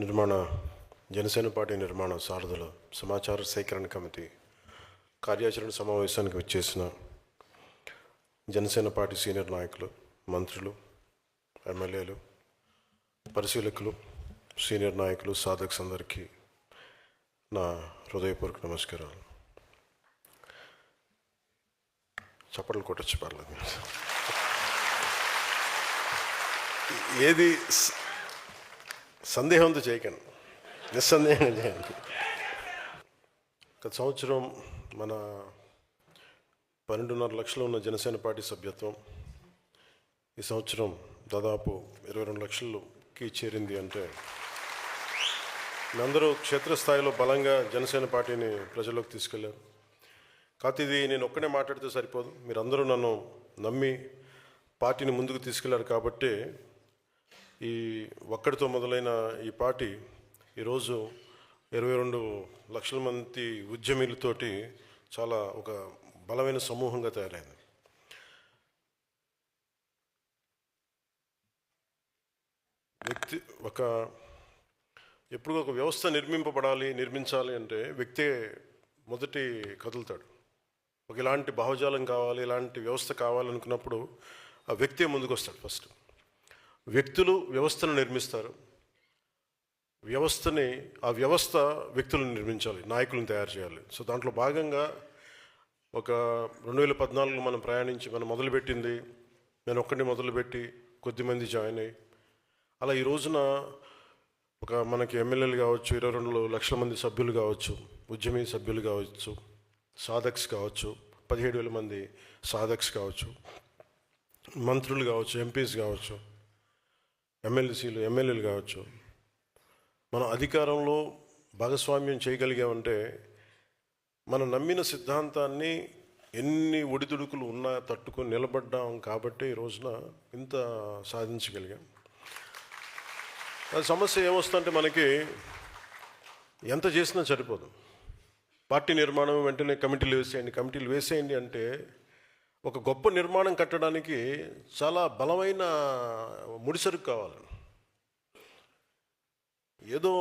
నిర్మాణ జనసేన పార్టీ నిర్మాణ సారథుల సమాచార సేకరణ కమిటీ కార్యాచరణ సమావేశానికి వచ్చేసిన జనసేన పార్టీ సీనియర్ నాయకులు, మంత్రులు, ఎమ్మెల్యేలు, పరిశీలకులు, సీనియర్ నాయకులు, సాధక్స్ అందరికీ నా హృదయపూర్వక నమస్కారాలు. చప్పట్లు కొట్టచ్చు పర్లేదు. ఏది సందేహంతో చేయకండి, నిస్సందేహంగా చేయండి. గత సంవత్సరం మన 12.5 లక్షలు ఉన్న జనసేన పార్టీ సభ్యత్వం ఈ సంవత్సరం దాదాపు 22 లక్షలకి చేరింది. అంటే మీరందరూ క్షేత్రస్థాయిలో బలంగా జనసేన పార్టీని ప్రజల్లోకి తీసుకెళ్లారు. కాకపోతే ఇది నేను ఒక్కనే మాట్లాడితే సరిపోదు, మీరందరూ నన్ను నమ్మి పార్టీని ముందుకు తీసుకెళ్లారు. కాబట్టి ఈ ఒక్కడితో మొదలైన ఈ పార్టీ ఈరోజు 22 లక్షల మంది ఉద్యమీలతోటి చాలా ఒక బలమైన సమూహంగా తయారైంది. ఎప్పుడు ఒక వ్యవస్థ నిర్మించాలి అంటే వ్యక్తే మొదటి కదులుతాడు. ఒక ఇలాంటి భావజాలం కావాలి, ఇలాంటి వ్యవస్థ కావాలనుకున్నప్పుడు ఆ వ్యక్తే ముందుకు వస్తాడు. ఫస్ట్ వ్యక్తులు వ్యవస్థను నిర్మిస్తారు, ఆ వ్యవస్థ వ్యక్తులను నిర్మించాలి, నాయకులను తయారు చేయాలి. సో దాంట్లో భాగంగా ఒక 2014 మనం ప్రయాణించి మనం మొదలుపెట్టింది, నేను ఒక్కడిని మొదలుపెట్టి కొద్దిమంది జాయిన్ అయ్యి అలా ఈ రోజున ఒక మనకి ఎమ్మెల్యేలు కావచ్చు, 22 లక్షల మంది సభ్యులు కావచ్చు, ఉద్యమీ సభ్యులు కావచ్చు, సాధక్స్ కావచ్చు, 17,000 మంది సాధక్స్ కావచ్చు, మంత్రులు కావచ్చు, ఎంపీస్ కావచ్చు, ఎమ్మెల్యేలు కావచ్చు, మనం అధికారంలో భాగస్వామ్యం చేయగలిగామంటే మనం నమ్మిన సిద్ధాంతాన్ని ఎన్ని ఒడిదుడుకులు ఉన్నా తట్టుకొని నిలబడ్డాం. కాబట్టి ఈ రోజున ఇంత సాధించగలిగాం. సమస్య ఏమొస్తుందంటే మనకి ఎంత చేసినా సరిపోదు. పార్టీ నిర్మాణం వెంటనే కమిటీలు వేసేయండి అంటే ఒక గొప్ప నిర్మాణం కట్టడానికి చాలా బలమైన ముడిసరుకు కావాలి. ఏదో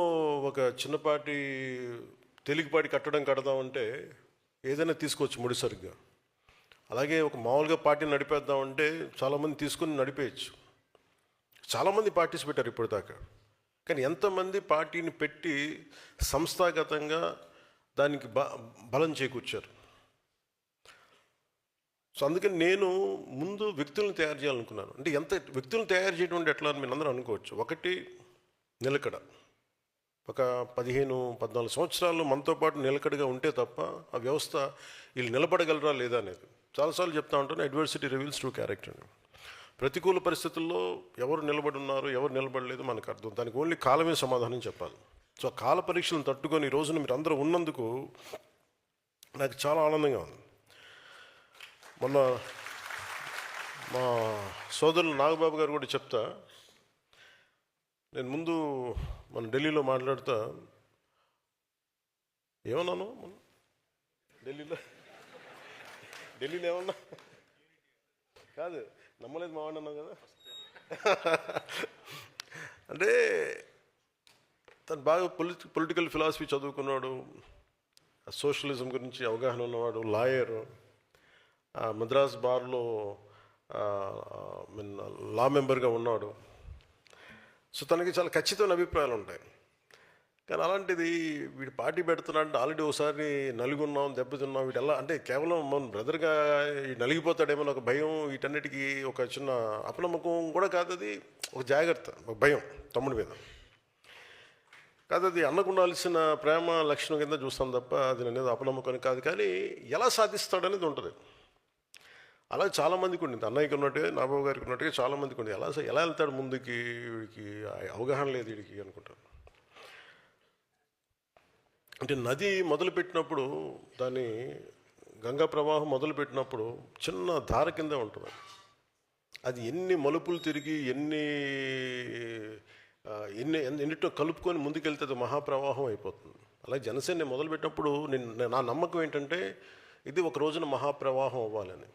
ఒక చిన్నపాటి తేలికపాటి కడదామంటే ఏదైనా తీసుకోవచ్చు ముడిసరుగ్గా. అలాగే ఒక మామూలుగా పార్టీని నడిపేద్దామంటే చాలామంది తీసుకుని నడిపేయచ్చు. చాలామంది పార్టీస్ పెట్టారు ఇప్పటిదాకా. కానీ ఎంతమంది పార్టీని పెట్టి సంస్థాగతంగా దానికి బలం చేకూర్చారు. సో అందుకని నేను ముందు వ్యక్తులను తయారు చేయాలనుకున్నాను. అంటే ఎంత వ్యక్తులను తయారు చేయడం అంటే ఎట్లా అని మీరు అందరూ అనుకోవచ్చు. ఒకటి నిలకడ. ఒక 15-14 సంవత్సరాలు మనతో పాటు నిలకడగా ఉంటే తప్ప ఆ వ్యవస్థ వీళ్ళు నిలబడగలరా లేదా అనేది. చాలాసార్లు చెప్తా ఉంటాను, అడ్వర్సిటీ రివీల్స్ ట్రూ క్యారెక్టర్ అని. ప్రతికూల పరిస్థితుల్లో ఎవరు నిలబడి ఉన్నారు, ఎవరు నిలబడలేదు మనకు అర్థం. దానికి ఓన్లీ కాలమే సమాధానం చెప్పాలి. సో కాల పరీక్షలను తట్టుకొని ఈ రోజున మీరు అందరూ ఉన్నందుకు నాకు చాలా ఆనందంగా ఉంది. మొన్న మా సోదరులు నాగబాబు గారు కూడా చెప్తా, నేను ముందు మన ఢిల్లీలో మాట్లాడుతా ఏమన్నాను, ఢిల్లీలో ఏమన్నా కాదు, నమ్మలేదు మా వాడిని అన్నావు కదా. అంటే తను బాగా పొలిటికల్ ఫిలాసఫీ చదువుకున్నాడు, సోషలిజం గురించి అవగాహన ఉన్నవాడు, లాయరు, మద్రాస్ బార్లో లా మెంబర్గా ఉన్నాడు. సో తనకి చాలా ఖచ్చితమైన అభిప్రాయాలు ఉంటాయి. కానీ అలాంటిది వీడు పార్టీ పెడుతున్నాడంటే ఆల్రెడీ ఒకసారి నలుగున్నాం, దెబ్బతిన్నాం, వీడు ఎలా అంటే కేవలం మన బ్రదర్గా నలిగిపోతాడేమో ఒక భయం, వీటన్నిటికీ ఒక చిన్న అపనమ్మకం కూడా కాదు, అది ఒక జాగ్రత్త, ఒక భయం తమ్ముడి మీద కాదు. అది అన్నకు ఉండాల్సిన ప్రేమ లక్షణం కింద చూస్తాం తప్ప అది అనేది అపనమ్మకం కాదు. కానీ ఎలా సాధిస్తాడనేది ఉంటుంది. అలా చాలామందికి ఉండింది, అన్నయ్యకి ఉన్నట్టుగా, నాబాబు గారికి ఉన్నట్టుగా చాలామందికి ఉంది. ఎలా వెళ్తాడు ముందుకి, వీడికి అవగాహన లేదు వీడికి అనుకుంటాను. అంటే నది మొదలుపెట్టినప్పుడు, దాన్ని గంగా ప్రవాహం మొదలుపెట్టినప్పుడు చిన్న ధార కింద ఉంటుంది. అది ఎన్ని మలుపులు తిరిగి ఎన్నిటో కలుపుకొని ముందుకెళ్తే అది మహాప్రవాహం అయిపోతుంది. అలాగే జనసేన మొదలుపెట్టినప్పుడు నా నమ్మకం ఏంటంటే ఇది ఒక రోజున మహాప్రవాహం అవ్వాలని.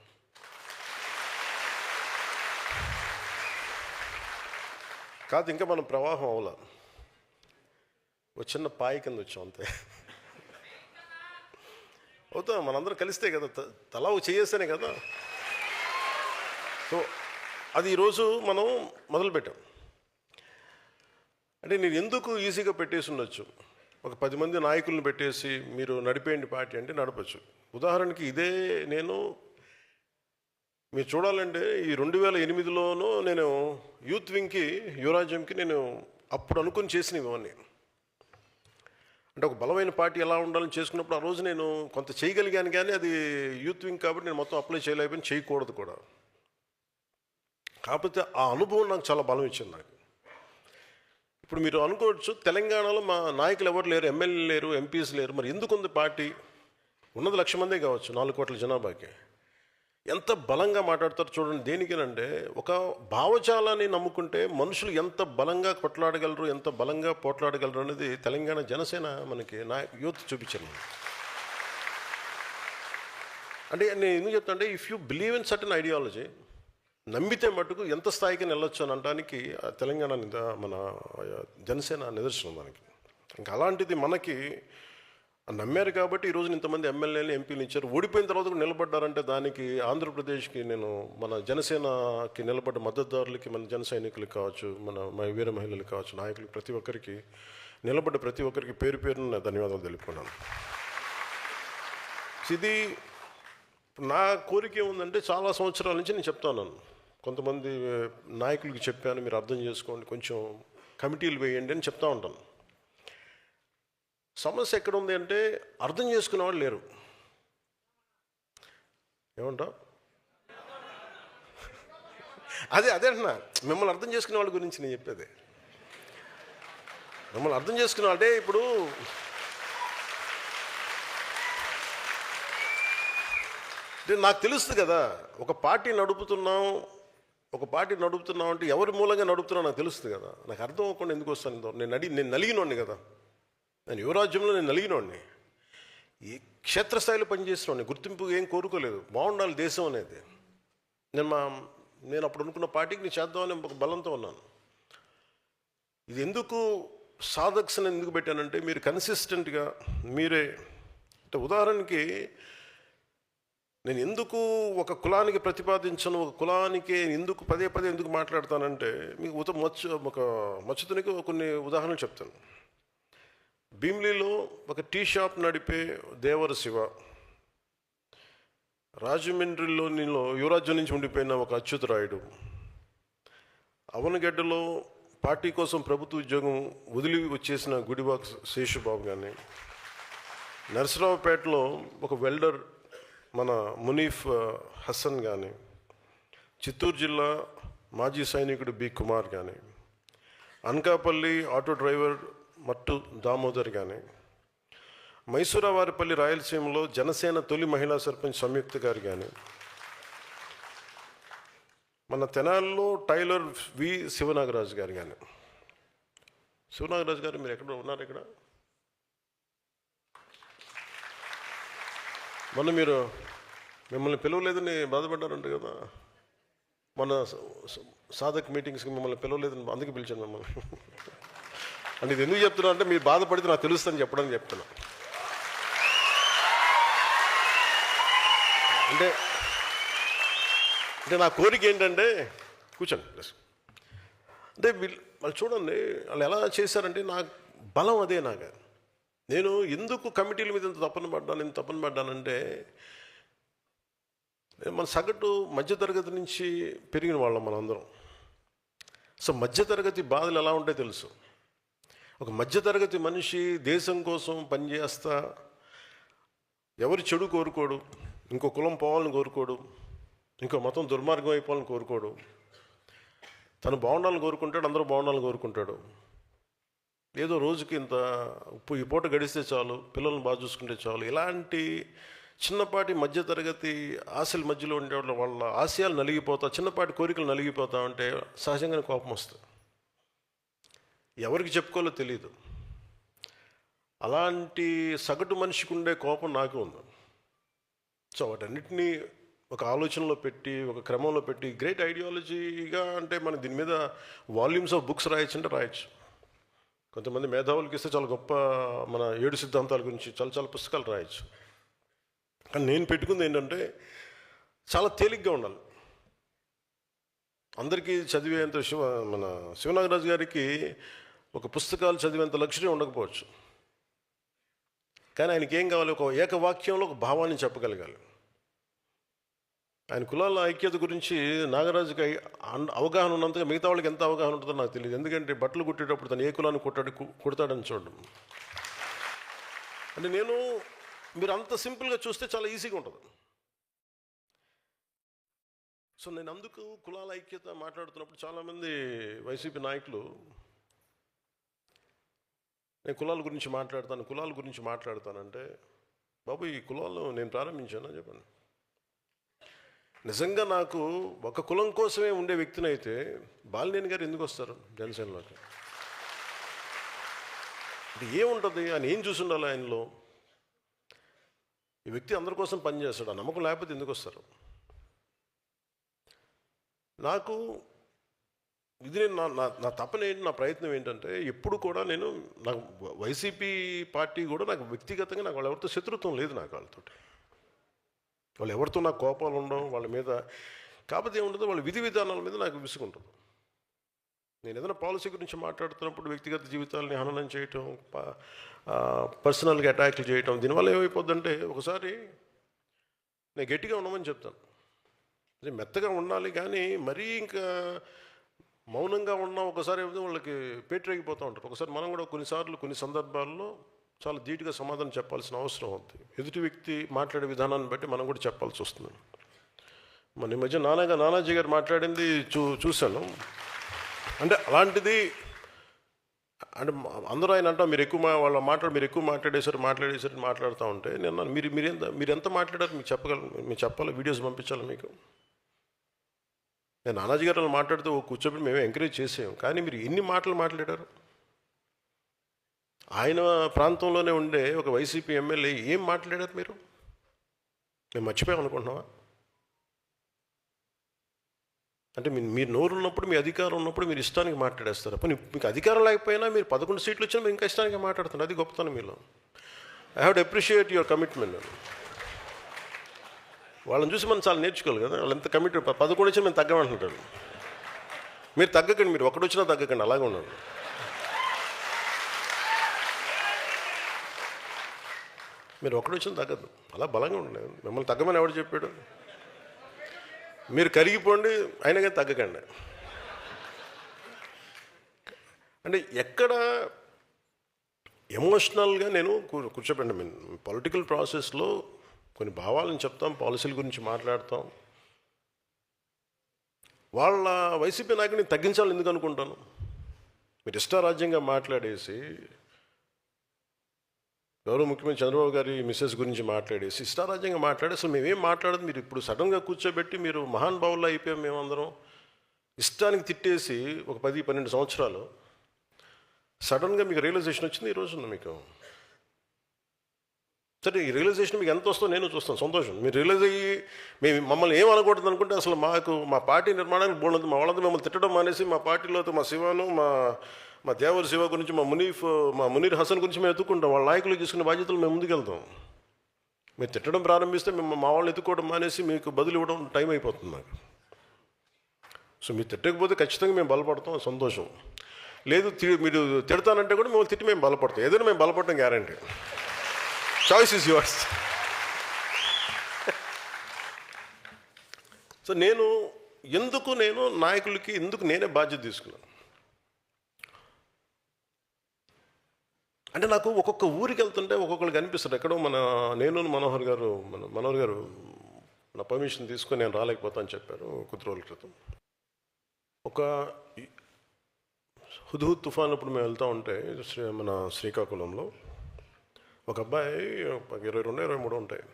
కాదు, ఇంకా మనం ప్రవాహం అవ్వాలి. ఒక చిన్న పాయి కింద వచ్చాం అంతే. అవుతాం మనందరం కలిస్తే కదా, తలా చేయేస్తేనే కదా. సో అది ఈరోజు మనం మొదలుపెట్టాం. అంటే నేను ఎందుకు ఈజీగా పెట్టేసి ఉండొచ్చు, ఒక 10 మంది నాయకులను పెట్టేసి మీరు నడిపేయండి పార్టీ అంటే నడపచ్చు. ఉదాహరణకి ఇదే నేను మీరు చూడాలంటే ఈ 2008లోనూ నేను యూత్ వింగ్కి, యువరాజ్యంకి నేను అప్పుడు అనుకుని చేసినవి ఇవన్నీ. అంటే ఒక బలమైన పార్టీ ఎలా ఉండాలని చేసుకున్నప్పుడు ఆ రోజు నేను కొంత చేయగలిగాను, కానీ అది యూత్ వింగ్ కాబట్టి నేను మొత్తం అప్లై చేయలేకపోయినా, చేయకూడదు కూడా. కాకపోతే ఆ అనుభవం నాకు చాలా బలం ఇచ్చింది నాకు. ఇప్పుడు మీరు అనుకోవచ్చు, తెలంగాణలో మా నాయకులు ఎవరు లేరు, ఎమ్మెల్యేలు లేరు, ఎంపీస్ లేరు, మరి ఎందుకు ఉంది పార్టీ? ఉన్నది 1,00,000 మందే కావచ్చు 4 కోట్ల జనాభాకి. ఎంత బలంగా మాట్లాడతారు చూడండి. దేనికేనంటే ఒక భావజాలాన్ని నమ్ముకుంటే మనుషులు ఎంత బలంగా కొట్లాడగలరు, ఎంత బలంగా పోట్లాడగలరు అనేది తెలంగాణ జనసేన మనకి యూత్ చూపించారు. అంటే నేను ఎందుకు చెప్తా అంటే, if you believe in certain ideology, నమ్మితే మటుకు ఎంత స్థాయికి వెళ్ళొచ్చు అని అనడానికి తెలంగాణ మన జనసేన నిదర్శనం దానికి. ఇంకా అలాంటిది మనకి నమ్మారు కాబట్టి ఈరోజు ఇంతమంది ఎమ్మెల్యేలు, ఎంపీలు ఇచ్చారు. ఓడిపోయిన తర్వాత కూడా నిలబడ్డారంటే దానికి ఆంధ్రప్రదేశ్కి, నేను మన జనసేనకి నిలబడ్డ మద్దతుదారులకి, మన జన సైనికులకు కావచ్చు, మన వీర మహిళలకు కావచ్చు, నాయకులకు, ప్రతి ఒక్కరికి నిలబడ్డ ప్రతి ఒక్కరికి పేరు పేరున ధన్యవాదాలు తెలుపుకున్నాను. ఇది నా కోరిక ఏముందంటే, చాలా సంవత్సరాల నుంచి నేను చెప్తా ఉన్నాను, కొంతమంది నాయకులకి చెప్పాను, మీరు అర్థం చేసుకోండి, కొంచెం కమిటీలు వేయండి అని చెప్తా ఉంటాను. సమస్య ఎక్కడ ఉంది అంటే, అర్థం చేసుకునేవాళ్ళు లేరు. ఏమంటావు? అదే అంటున్నా, మిమ్మల్ని అర్థం చేసుకునే వాళ్ళ గురించి నేను చెప్పేది. మిమ్మల్ని అర్థం చేసుకునే అంటే, ఇప్పుడు నాకు తెలుస్తుంది కదా, ఒక పార్టీ నడుపుతున్నాం అంటే ఎవరి మూలంగా నడుపుతున్నా నాకు తెలుస్తుంది కదా. నాకు అర్థం అవ్వకుండా ఎందుకు వస్తాను? నేను నలిగినోడిని కదా, నేను యువరాజ్యంలో నేను నలిగినోడిని, ఈ క్షేత్రస్థాయిలో పనిచేసినోడిని, గుర్తింపు ఏం కోరుకోలేదు, బాగుండాలి దేశం అనేది. నేను అప్పుడు అనుకున్న పార్టీకి నేను చేద్దామని ఒక బలంతో ఉన్నాను. ఇది ఎందుకు సాధక్స్ని ఎందుకు పెట్టానంటే, మీరు కన్సిస్టెంట్గా మీరే, అంటే ఉదాహరణకి నేను ఎందుకు ఒక కులానికి ప్రతిపాదించను, ఒక కులానికి ఎందుకు పదే ఎందుకు మాట్లాడతానంటే, మీకు ఒక మచ్చుతునికి కొన్ని ఉదాహరణలు చెప్తాను. భీమిలీలో ఒక టీ షాప్ నడిపే దేవర శివ, రాజమండ్రిలో యువరాజ్యం నుంచి ఉండిపోయిన ఒక అచ్యుతరాయుడు, అవనగడ్డలో పార్టీ కోసం ప్రభుత్వ ఉద్యోగం వదిలి వచ్చేసిన గుడివాక్ శేషుబాబు కానీ, నరసరావుపేటలో ఒక వెల్డర్ మన మునీఫ్ హసన్ కానీ, చిత్తూరు జిల్లా మాజీ సైనికుడు బి కుమార్ కానీ, అనకాపల్లి ఆటో డ్రైవర్ మట్టు దామోదర్ కానీ, మైసూరావారిపల్లి రాయలసీమలో జనసేన తొలి మహిళా సర్పంచ్ సంయుక్త గారు కానీ, మన తెనాలిలో టైలర్ వి శివనాగరాజు గారు కానీ. శివనాగరాజు గారు మీరు ఎక్కడ ఉన్నారు? ఇక్కడ మొన్న మీరు మిమ్మల్ని పిలవలేదని బాధపడ్డారంట కదా, మన సాధక్ మీటింగ్స్కి మిమ్మల్ని పిలవలేదని అందుకే పిలిచాను మిమ్మల్ని. అంటే ఇది ఎందుకు చెప్తున్నా అంటే, మీరు బాధపడితే నాకు తెలుస్తుందని చెప్పడానికి చెప్తున్నా. అంటే నా కోరిక ఏంటంటే, కూర్చోండి ప్లస్, అంటే వాళ్ళు చూడండి వాళ్ళు ఎలా చేశారంటే, నాకు బలం అదే. నేను ఎందుకు కమిటీల మీద ఇంత తప్పన పడ్డానంటే, మన సగటు మధ్యతరగతి నుంచి పెరిగిన వాళ్ళం మనందరం. సో మధ్యతరగతి బాధలు ఎలా ఉంటాయో తెలుసు. ఒక మధ్యతరగతి మనిషి దేశం కోసం పనిచేస్తా, ఎవరి చెడు కోరుకోడు, ఇంకో కులం పోవాలని కోరుకోడు, ఇంకో మతం దుర్మార్గం అయిపోవాలని కోరుకోడు, తను బాగుండాలని కోరుకుంటాడు, అందరూ బాగుండాలని కోరుకుంటాడు. ఏదో రోజుకి ఇంత ఈ పూట గడిస్తే చాలు, పిల్లల్ని బాగా చూసుకుంటే చాలు, ఇలాంటి చిన్నపాటి మధ్యతరగతి ఆశల మధ్యలో ఉండే వాళ్ళ ఆశయాలు నలిగిపోతా, చిన్నపాటి కోరికలు నలిగిపోతా ఉంటే సహజంగానే కోపం వస్తుంది. ఎవరికి చెప్పుకోవాలో తెలియదు. అలాంటి సగటు మనిషికి ఉండే కోపం నాకు ఉంది. సో వాటన్నిటినీ ఒక ఆలోచనలో పెట్టి, ఒక క్రమంలో పెట్టి, గ్రేట్ ఐడియాలజీగా అంటే మనం దీని మీద వాల్యూమ్స్ ఆఫ్ బుక్స్ రాయొచ్చు అంటే రాయొచ్చు. కొంతమంది మేధావులకి ఇస్తే చాలా గొప్ప మన 7 సిద్ధాంతాల గురించి చాలా చాలా పుస్తకాలు రాయొచ్చు. కానీ నేను పెట్టుకుంది ఏంటంటే చాలా తేలిగ్గా ఉండాలి. అందరికీ చదివేంత మన శివనాగరాజు గారికి ఒక పుస్తకాలు చదివేంత లక్ష్యం ఉండకపోవచ్చు, కానీ ఆయనకి ఏం కావాలి? ఒక ఏకవాక్యంలో ఒక భావాన్ని చెప్పగలగాలి. ఆయన కులాల ఐక్యత గురించి నాగరాజుకి అవగాహన ఉన్నంతగా మిగతా వాళ్ళకి ఎంత అవగాహన ఉంటుందో నాకు తెలియదు. ఎందుకంటే బట్టలు కుట్టేటప్పుడు తను ఏ కులాన్ని కుడతాడని చూడడం. అంటే మీరు అంత సింపుల్గా చూస్తే చాలా ఈజీగా ఉంటుంది. సో నేను అందుకు కులాల ఐక్యత మాట్లాడుతున్నప్పుడు చాలామంది వైసీపీ నాయకులు నేను కులాల గురించి మాట్లాడతానంటే, బాబు ఈ కులాలు నేను ప్రారంభించాను అని చెప్పండి. నిజంగా నాకు ఒక కులం కోసమే ఉండే వ్యక్తిని అయితే బాలినేని గారు ఎందుకు వస్తారు జనసేనలోకి? ఇది ఏముంటుంది? ఆయన ఏం చూసి ఉండాలి ఆయనలో? ఈ వ్యక్తి అందరి కోసం పనిచేస్తాడు, ఆ నమ్మకం లేకపోతే ఎందుకు వస్తారు? నాకు ఇది నా తపన ఏంటి, నా ప్రయత్నం ఏంటంటే ఎప్పుడు కూడా నాకు వైసీపీ పార్టీ కూడా నాకు వ్యక్తిగతంగా నాకు వాళ్ళు ఎవరితో శత్రుత్వం లేదు. నాకు వాళ్ళు ఎవరితో నాకు కోపాలు ఉండవు వాళ్ళ మీద. కాకపోతే ఏముంటుందో వాళ్ళ విధి విధానాల మీద నాకు విసుగుంటుంది. నేను ఏదైనా పాలసీ గురించి మాట్లాడుతున్నప్పుడు వ్యక్తిగత జీవితాలని హననం చేయటం, పర్సనల్గా అటాక్లు చేయటం, దీనివల్ల ఏమైపోద్దంటే ఒకసారి నేను గట్టిగా ఉండమని చెప్తాను, మెత్తగా ఉండాలి, కానీ మరీ ఇంకా మౌనంగా ఉన్నా ఒకసారి ఏమిటో వాళ్ళకి పేటరేగిపోతూ ఉంటారు. ఒకసారి మనం కూడా కొన్ని సందర్భాల్లో చాలా ధీటుగా సమాధానం చెప్పాల్సిన అవసరం ఉంది. ఎదుటి వ్యక్తి మాట్లాడే విధానాన్ని బట్టి మనం కూడా చెప్పాల్సి వస్తుంది. మన ఈ మధ్య నానాజీ గారు మాట్లాడింది చూశాను. అంటే అలాంటిది అంటే అందరూ ఆయన అంటా మీరు ఎక్కువ మాట్లాడేశారు మాట్లాడుతూ ఉంటే నేను మీరు ఎంత మాట్లాడారు మీకు చెప్పాలి, వీడియోస్ పంపించాలి మీకు. నేను నానాజీ గారు మాట్లాడుతూ కూర్చోబెట్టి మేమే ఎంకరేజ్ చేసాం, కానీ మీరు ఎన్ని మాటలు మాట్లాడారు? ఆయన ప్రాంతంలోనే ఉండే ఒక వైసీపీ ఎమ్మెల్యే ఏం మాట్లాడారు మీరు? మేము మర్చిపోయాం అనుకుంటున్నావా? అంటే మీరు నోరు ఉన్నప్పుడు, మీ అధికారం ఉన్నప్పుడు మీరు ఇష్టానికి మాట్లాడేస్తారు. అప్పుడు మీకు అధికారం లేకపోయినా మీరు 11 సీట్లు వచ్చినా మీరు ఇంకా ఇష్టానికి మాట్లాడుతున్నారు. అది గొప్పతనం మీలో. I have to appreciate your commitment. వాళ్ళని చూసి మనం చాలా నేర్చుకోవాలి కదా. వాళ్ళు ఎంత కమిట్. 11 వచ్చినా మేము తగ్గమంటున్నారు. మీరు తగ్గకండి, మీరు ఒకటి వచ్చినా తగ్గకండి, అలాగే ఉన్నాడు. మీరు ఒకటి వచ్చినా తగ్గదు, అలా బలంగా ఉండలేదు. మిమ్మల్ని తగ్గమని ఎవడు చెప్పాడు? మీరు కరిగిపోండి, అయినా కానీ తగ్గకండి. అంటే ఎక్కడ ఎమోషనల్గా నేను కూర్చోబెట్టండి. పొలిటికల్ ప్రాసెస్లో కొన్ని భావాలను చెప్తాం, పాలసీల గురించి మాట్లాడతాం. వాళ్ళ వైసీపీ నాయకుడిని తగ్గించాలని ఎందుకు అనుకుంటాను? మీరు ఇష్టారాజ్యంగా మాట్లాడేసి, గౌరవ ముఖ్యమంత్రి చంద్రబాబు గారి మిస్సెస్ గురించి మాట్లాడేసి ఇష్టారాజ్యంగా అసలు మేమేం మాట్లాడదు. మీరు ఇప్పుడు సడన్గా కూర్చోబెట్టి మీరు మహానుభావుల్లో అయిపోయాం మేమందరం. ఇష్టానికి తిట్టేసి ఒక 10-12 సంవత్సరాలు సడన్గా మీకు రియలైజేషన్ వచ్చింది ఈ రోజున మీకు. సరే, ఈ రియలైజేషన్ మీకు ఎంత వస్తుందో నేను చూస్తాను, సంతోషం. మీరు రియలైజ్ అయ్యి మమ్మల్ని ఏం అనకూడదు అనుకుంటే అసలు మా పార్టీ నిర్మాణానికి బోల్డ్ మా వాళ్ళంతా మిమ్మల్ని తిట్టడం మానేసి మా పార్టీలో మా శివాను, మా దేవరు శివ గురించి, మా మునీర్ హసన్ గురించి మేము ఎత్తుకుంటాం. వాళ్ళ నాయకులు తీసుకునే బాధ్యతలు మేము ముందుకెళ్తాం. మీరు తిట్టడం ప్రారంభిస్తే మా వాళ్ళని ఎత్తుకోవడం మానేసి మీకు బదులు ఇవ్వడం టైం అయిపోతుంది నాకు. సో మీరు తిట్టకపోతే ఖచ్చితంగా మేము బలపడతాం, సంతోషం. లేదు మీరు తిడతానంటే కూడా మేము తిట్టి మేము బలపడతాం. ఏదైనా మేము బలపడటం guarantee. Choice is yours. So నేను నాయకులకి నేనే బాధ్యత తీసుకున్నాను. అంటే నాకు ఒక్కొక్క ఊరికి వెళ్తుంటే ఒక్కొక్కరికి అనిపిస్తుంది, ఎక్కడో మనోహర్ గారు నా పర్మిషన్ తీసుకొని నేను రాలేకపోతాను చెప్పారు కొద్ది రోజుల క్రితం. ఒక హుద్హుద్ తుఫాన్ అప్పుడు మేము వెళ్తూ ఉంటే మన శ్రీకాకుళంలో ఒక అబ్బాయి 22-23 ఉంటాయి.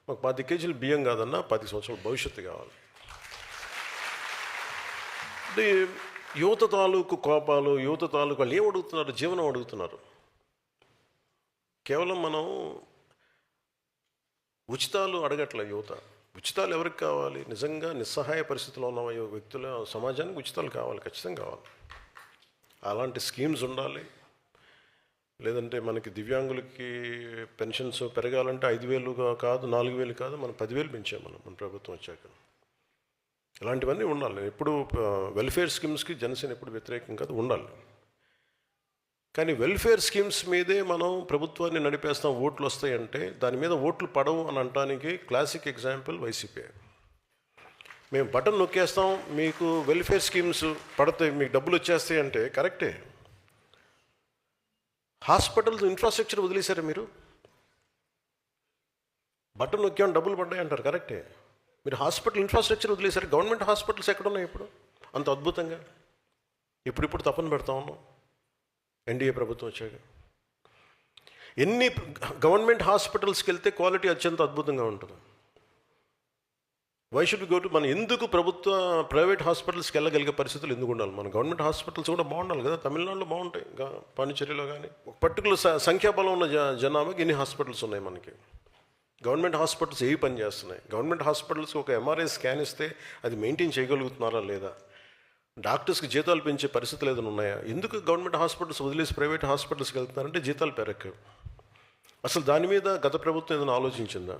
మాకు 10 కేజీలు బియ్యం కాదన్నా 10 సంవత్సరాల భవిష్యత్తు కావాలి. అంటే యువత తాలూకు కోపాలు, యువత తాలూకు వాళ్ళు ఏం అడుగుతున్నారు? జీవనం అడుగుతున్నారు. కేవలం మనం ఉచితాలు అడగట్లే యువత. ఉచితాలు ఎవరికి కావాలి? నిజంగా నిస్సహాయ పరిస్థితిలో ఉన్న వ్యక్తుల సమాజానికి ఉచితాలు కావాలి, ఖచ్చితంగా కావాలి. అలాంటి స్కీమ్స్ ఉండాలి. లేదంటే మనకి దివ్యాంగులకి పెన్షన్స్ పెరగాలంటే 5,000 కాదు, 4,000 కాదు, మనం 10,000 పెంచాం మన ప్రభుత్వం వచ్చాక. ఇలాంటివన్నీ ఉండాలి. ఎప్పుడు వెల్ఫేర్ స్కీమ్స్కి జనసేన ఎప్పుడు వ్యతిరేకం కాదు, ఉండాలి. కానీ వెల్ఫేర్ స్కీమ్స్ మీదే మనం ప్రభుత్వాన్ని నడిపేస్తాం, ఓట్లు వస్తాయంటే దాని మీద ఓట్లు పడవు అని అనడానికి క్లాసిక్ ఎగ్జాంపుల్ వైసీపీ. మేము బటన్ నొక్కేస్తాం, మీకు వెల్ఫేర్ స్కీమ్స్ పడతాయి, మీకు డబ్బులు వచ్చేస్తాయి అంటే కరెక్టే. హాస్పిటల్స్ ఇన్ఫ్రాస్ట్రక్చర్ వదిలేశారా మీరు? బటన్ నొక్కామని డబ్బులు పడ్డాయి అంటారు, కరెక్టే. మీరు హాస్పిటల్ ఇన్ఫ్రాస్ట్రక్చర్ వదిలేశారు. గవర్నమెంట్ హాస్పిటల్స్ ఎక్కడున్నాయి ఇప్పుడు అంత అద్భుతంగా? ఇప్పుడు తపన పెడతా ఉన్నాం ఎన్డీఏ ప్రభుత్వం వచ్చాక. ఎన్ని గవర్నమెంట్ హాస్పిటల్స్కి వెళ్తే క్వాలిటీ అత్యంత అద్భుతంగా ఉంటుంది. వై షుడ్ గో టు మన ఎందుకు ప్రైవేట్ హాస్పిటల్స్కి వెళ్ళగలిగే పరిస్థితులు ఎందుకు ఉండాలి? మన గవర్నమెంట్ హాస్పిటల్స్ కూడా బాగుండాలి కదా. తమిళనాడులో బాగుంటాయి, పాండిచేరిలో కానీ. ఒక పర్టికులర్ సంఖ్యాబలం ఉన్న జనాభాకి ఎన్ని హాస్పిటల్స్ ఉన్నాయి మనకి? గవర్నమెంట్ హాస్పిటల్స్ ఏవి పని చేస్తున్నాయి? గవర్నమెంట్ హాస్పిటల్స్కి ఒక ఎంఆర్ఐ స్కాన్ ఇస్తే అది మెయింటైన్ చేయగలుగుతున్నారా లేదా? డాక్టర్స్కి జీతాలు పెంచే పరిస్థితులు ఏదైనా ఉన్నాయా? ఎందుకు గవర్నమెంట్ హాస్పిటల్స్ వదిలేసి ప్రైవేట్ హాస్పిటల్స్కి వెళ్తున్నారంటే జీతాలు పెరగవు. అసలు దాని మీద గత ప్రభుత్వం ఏదైనా ఆలోచించిందా?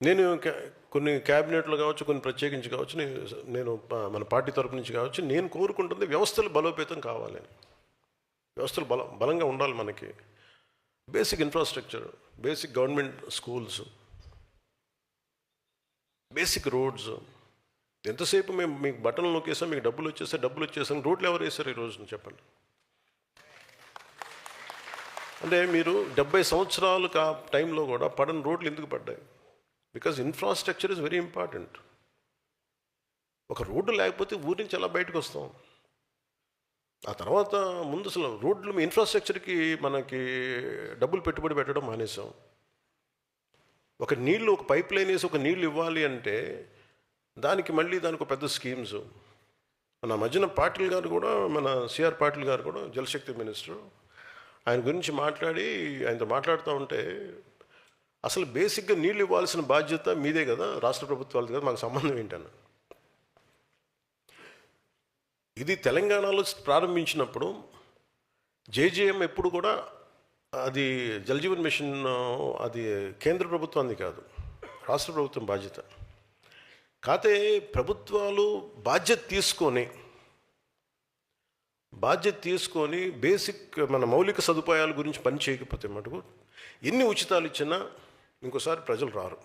నేను కొన్ని క్యాబినెట్లు కావచ్చు, కొన్ని ప్రత్యేకించి కావచ్చు, నేను మన పార్టీ తరపు నుంచి కావచ్చు, నేను కోరుకుంటుంది వ్యవస్థలు బలోపేతం కావాలి. వ్యవస్థలు బలంగా ఉండాలి. మనకి basic infrastructure, basic government schools, basic roads. ఎంతసేపు మేము మీకు బటన్లు నొక్కేసాం, మీకు డబ్బులు వచ్చేసాం. రోడ్లు ఎవరు వేశారు ఈరోజు చెప్పండి? అంటే మీరు 70 సంవత్సరాలు టైంలో కూడా పడని రోడ్లు ఎందుకు పడ్డాయి? Because infrastructure is very important. ఒక రోడ్డు లేకపోతే ఊరి నుంచి ఎలా బయటకు వస్తాం? ఆ తర్వాత ముందు అసలు రోడ్లు ఇన్ఫ్రాస్ట్రక్చర్కి మనకి డబ్బులు పెట్టుబడి పెట్టడం మానేసాం. ఒక పైప్ లైన్ వేసి ఒక నీళ్ళు ఇవ్వాలి అంటే దానికి ఒక పెద్ద స్కీమ్స్. మన మధ్యన పాటిల్ గారు కూడా, మన సిఆర్ పాటిల్ గారు కూడా జలశక్తి మినిస్టర్, ఆయన గురించి ఆయనతో మాట్లాడుతూ ఉంటే అసలు బేసిక్గా నీళ్ళు ఇవ్వాల్సిన బాధ్యత మీదే కదా, రాష్ట్ర ప్రభుత్వాలది కదా, మాకు సంబంధం ఏంటన్న. ఇది తెలంగాణలో ప్రారంభించినప్పుడు జేజేఎం ఎప్పుడు కూడా అది జలజీవన్ మిషన్ అది కేంద్ర ప్రభుత్వాన్ని కాదు, రాష్ట్ర ప్రభుత్వం బాధ్యత. కాకపోతే ప్రభుత్వాలు బాధ్యత తీసుకొని బేసిక్ మన మౌలిక సదుపాయాల గురించి పని చేయకపోతే మటుకు ఎన్ని ఉచితాలు ఇచ్చినా ఇంకోసారి ప్రజలు రారు.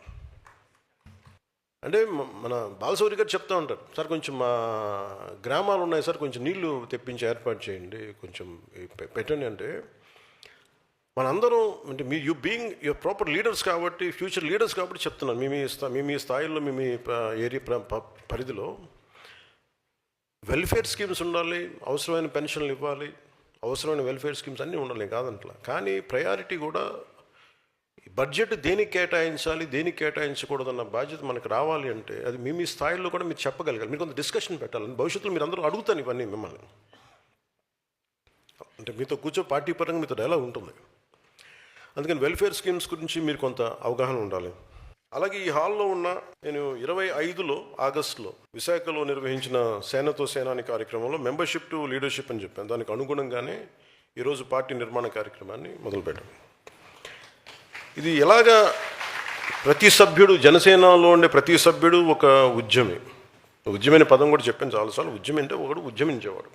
అంటే మన బాలశౌరి గారు చెప్తూ ఉంటారు, సార్ కొంచెం మా గ్రామాలు ఉన్నాయి సార్, కొంచెం నీళ్లు తెప్పించి ఏర్పాటు చేయండి, కొంచెం పెట్టండి. అంటే మనందరం అంటే యువర్ ప్రాపర్ లీడర్స్ కాబట్టి, ఫ్యూచర్ లీడర్స్ కాబట్టి చెప్తున్నాను. మీ స్థాయిలో మీ ఏరియా పరిధిలో వెల్ఫేర్ స్కీమ్స్ ఉండాలి, అవసరమైన పెన్షన్లు ఇవ్వాలి, అవసరమైన వెల్ఫేర్ స్కీమ్స్ అన్నీ ఉండాలి కాదంట్లా. కానీ ప్రయారిటీ కూడా బడ్జెట్ దేనికి కేటాయించాలి, దేనికి కేటాయించకూడదన్న బాధ్యత మనకు రావాలి. అంటే అది మీ స్థాయిలో కూడా మీరు చెప్పగలగాలి. మీరు కొంత డిస్కషన్ పెట్టాలి. భవిష్యత్తులో మీరు అందరూ అడుగుతాను ఇవన్నీ మిమ్మల్ని. అంటే మీతో పార్టీ పరంగా మీతో డైలాగ్ ఉంటుంది. అందుకని వెల్ఫేర్ స్కీమ్స్ గురించి మీరు కొంత అవగాహన ఉండాలి. అలాగే ఈ హాల్లో ఉన్న నేను 25 ఆగస్టులో విశాఖలో నిర్వహించిన సేనతో సేనాని కార్యక్రమంలో మెంబర్షిప్ టు లీడర్షిప్ అని చెప్పాను. దానికి అనుగుణంగానే ఈరోజు పార్టీ నిర్మాణ కార్యక్రమాన్ని మొదలుపెట్టాం. ఇది ఎలాగా ప్రతి సభ్యుడు, జనసేనలో ఉండే ప్రతి సభ్యుడు ఒక ఉద్యమైన పదం కూడా చెప్పాను చాలాసార్లు. ఉద్యమం అంటే ఒకడు ఉద్యమించేవాడు,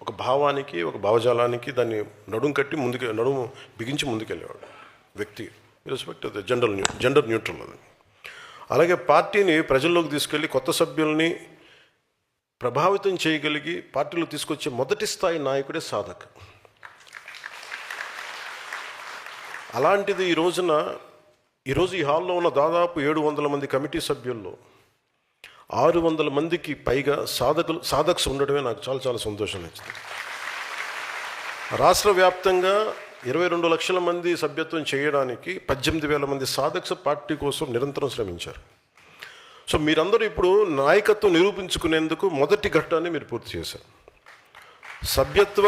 ఒక భావానికి, ఒక భావజాలానికి దాన్ని నడుము బిగించి ముందుకెళ్ళేవాడు వ్యక్తి, రెస్పెక్ట్ అది జెండర్ న్యూట్రల్. అది అలాగే పార్టీని ప్రజల్లోకి తీసుకెళ్ళి కొత్త సభ్యుల్ని ప్రభావితం చేయగలిగి పార్టీలో తీసుకొచ్చే మొదటి స్థాయి నాయకుడే సాధక్. అలాంటిది ఈరోజు ఈ హాల్లో ఉన్న దాదాపు 700 మంది కమిటీ సభ్యుల్లో 600 మందికి పైగా సాధక్స్ ఉండడమే నాకు చాలా చాలా సంతోషం నచ్చింది. రాష్ట్ర వ్యాప్తంగా 22 లక్షల మంది సభ్యత్వం చేయడానికి 18,000 మంది సాధక్స్ పార్టీ కోసం నిరంతరం శ్రమించారు. సో మీరందరూ ఇప్పుడు నాయకత్వం నిరూపించుకునేందుకు మొదటి ఘట్టాన్ని మీరు పూర్తి చేశారు. సభ్యత్వ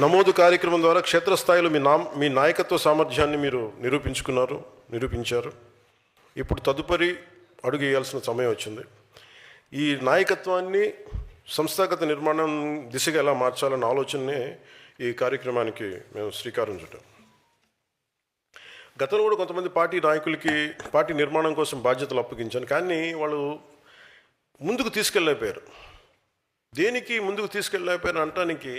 నమోదు కార్యక్రమం ద్వారా క్షేత్రస్థాయిలో మీ నాయకత్వ సామర్థ్యాన్ని మీరు నిరూపించారు. ఇప్పుడు తదుపరి అడుగు వేయాల్సిన సమయం వచ్చింది. ఈ నాయకత్వాన్ని సంస్థాగత నిర్మాణం దిశగా ఎలా మార్చాలన్న ఆలోచననే ఈ కార్యక్రమానికి మేము శ్రీకారం చుట్టాం. గతంలో కూడా కొంతమంది పార్టీ నాయకులకి పార్టీ నిర్మాణం కోసం బాధ్యతలు అప్పగించాను, కానీ వాళ్ళు ముందుకు తీసుకెళ్ళలేకపోయారు. దేనికి ముందుకు తీసుకెళ్ళలేకపోయారు అంటానికి,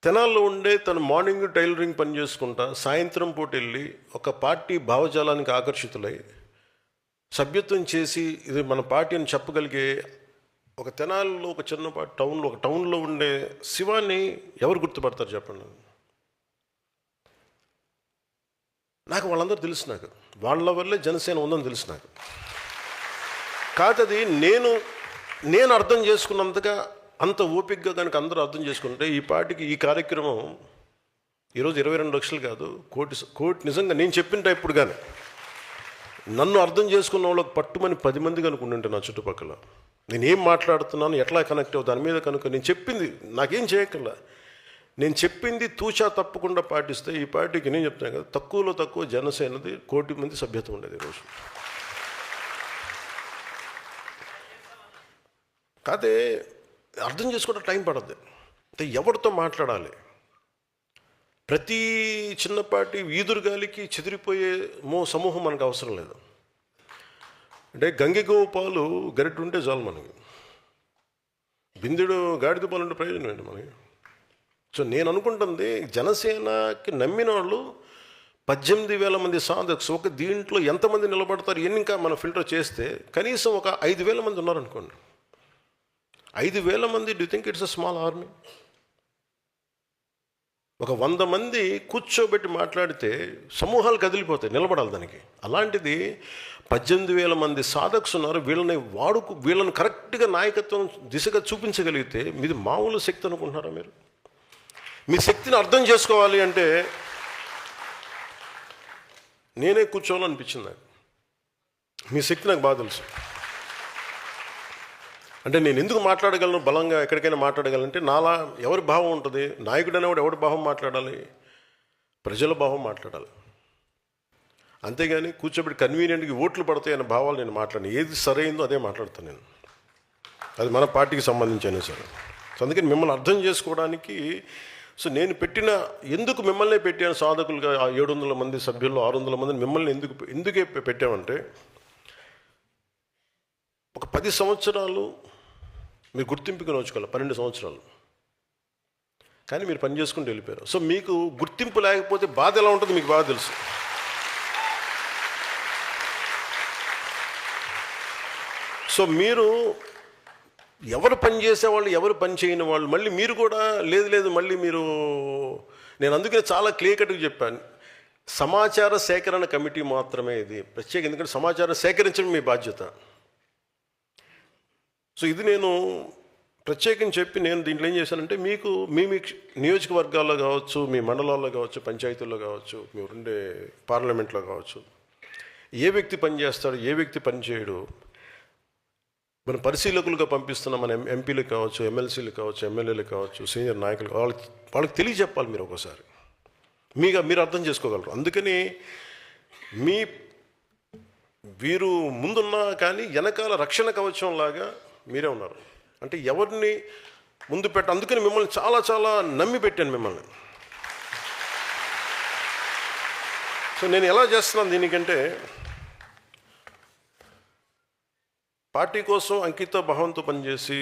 తెనాల్లో ఉండే తను మార్నింగ్ టైలరింగ్ పని చేసుకుంటా సాయంత్రం పూట వెళ్ళి ఒక పార్టీ భావజాలానికి ఆకర్షితులై సభ్యత్వం చేసి ఇది మన పార్టీ అని చెప్పగలిగే ఒక తెనాల్లో ఒక చిన్నపాటి టౌన్లో ఉండే శివాన్ని ఎవరు గుర్తుపడతారు చెప్పండి? నాకు వాళ్ళందరూ తెలుసు, నాకు వాళ్ళ వల్లే జనసేన ఉందని తెలుసు నాకు. కాదది నేను అర్థం చేసుకున్నంతగా అంత ఓపికగా కనుక అందరూ అర్థం చేసుకుంటే ఈ పార్టీకి ఈ కార్యక్రమం ఈరోజు 22 లక్షలు కాదు, కోటి నిజంగా నేను చెప్పిన టైప్పుడు కానీ నన్ను అర్థం చేసుకున్న వాళ్ళకి పట్టుమని 10 మంది కనుకుంటుంటే నా చుట్టుపక్కల నేను ఏం మాట్లాడుతున్నాను, ఎట్లా కనెక్ట్ అవ్వ దాని మీద కనుక నేను చెప్పింది నాకేం చేయక్కర్లా, నేను చెప్పింది తూచా తప్పకుండా పాటిస్తే ఈ పార్టీకి నేను చెప్తాను కదా, తక్కువలో తక్కువ జనసేనది 1 కోటి మంది సభ్యత్వం ఉండేది ఈరోజు. కాదే అర్థం చేసుకోవడం టైం పడద్దు. అంటే ఎవరితో మాట్లాడాలి, ప్రతి చిన్నపాటి వీధురుగాలికి చెదిరిపోయే సమూహం మనకు అవసరం లేదు. అంటే గంగిగోవు పాలు గరిటె ఉంటే చాలు మనకి, బిందెడు గాడిద పాలు ఉంటే ప్రయోజనం ఏంటి మనకి? సో నేను అనుకుంటుంది జనసేనకి నమ్మిన వాళ్ళు 18,000 మంది సాధక్స్, ఒక దీంట్లో ఎంతమంది నిలబడతారు ఎన్ని ఇంకా మనం ఫిల్టర్ చేస్తే కనీసం ఒక 5,000 మంది ఉన్నారనుకోండి. 5,000 మంది, do think it's a small army? ఒక 100 మంది కూర్చోబెట్టి మాట్లాడితే సమూహాలు కదిలిపోతాయి, నిలబడాలి దానికి. అలాంటిది 18,000 మంది సాధక్స్ ఉన్నారు. వీళ్ళని కరెక్ట్గా నాయకత్వం దిశగా చూపించగలిగితే మీది మామూలు శక్తి అనుకుంటున్నారా మీరు? మీ శక్తిని అర్థం చేసుకోవాలి అంటే నేనే కూర్చోవాలనిపించింది నాకు. మీ శక్తి నాకు బాగా తెలుసు. అంటే నేను ఎందుకు మాట్లాడగలను, బలంగా ఎక్కడికైనా మాట్లాడగలంటే నాలా ఎవరి భావం ఉంటుంది? నాయకుడు అనేవాడు ఎవరి భావం మాట్లాడాలి? ప్రజల భావం మాట్లాడాలి. అంతేగాని కూర్చోబెట్టి కన్వీనియంట్గా ఓట్లు పడతాయి అనే భావాలు నేను మాట్లాడను. ఏది సరైందో అదే మాట్లాడతాను నేను. అది మన పార్టీకి సంబంధించి అయినా సరే. సో అందుకని మిమ్మల్ని అర్థం చేసుకోవడానికి సో నేను ఎందుకు మిమ్మల్ని పెట్టాను సాధకులుగా, 700 మంది సభ్యుల్లో 600 మందిని మిమ్మల్ని ఎందుకే పెట్టామంటే, ఒక 10 సంవత్సరాలు మీరు గుర్తింపుగా నోచుకోవాలి, 12 సంవత్సరాలు కానీ మీరు పని చేసుకుంటూ వెళ్ళిపోయారు. సో మీకు గుర్తింపు లేకపోతే బాధ ఎలా ఉంటుందో మీకు బాగా తెలుసు. సో మీరు ఎవరు పని చేసేవాళ్ళు, ఎవరు పని చేయని వాళ్ళు, మళ్ళీ మీరు కూడా లేదు మళ్ళీ మీరు, నేను అందుకనే చాలా క్లియర్ కట్గా చెప్పాను, సమాచార సేకరణ కమిటీ మాత్రమే ఇది ప్రత్యేక, ఎందుకంటే సమాచారం సేకరించడం మీ బాధ్యత. సో ఇది నేను ప్రత్యేకించి చెప్పి నేను దీంట్లో ఏం చేశానంటే, మీకు మీ నియోజకవర్గాల్లో కావచ్చు, మీ మండలాల్లో కావచ్చు, పంచాయతీల్లో కావచ్చు, మీరు ఉండే పార్లమెంట్లో కావచ్చు, ఏ వ్యక్తి పని చేస్తాడు, ఏ వ్యక్తి పని చేయడు, మన పరిశీలకులుగా పంపిస్తున్న మన ఎంపీలు కావచ్చు, ఎమ్మెల్సీలు కావచ్చు, ఎమ్మెల్యేలు కావచ్చు, సీనియర్ నాయకులు వాళ్ళకి తెలియజెప్పాలి మీరు ఒకసారి. మీరు అర్థం చేసుకోగలరు. అందుకని వీరు ముందున్నా కానీ వెనకాల రక్షణ కవచం లాగా మీరే ఉన్నారు. అంటే ఎవరిని ముందు అందుకని మిమ్మల్ని చాలా చాలా నమ్మి పెట్టాను మిమ్మల్ని. సో నేను ఎలా చేస్తున్నాను దీనికంటే, పార్టీ కోసం అంకిత భావంతో పనిచేసి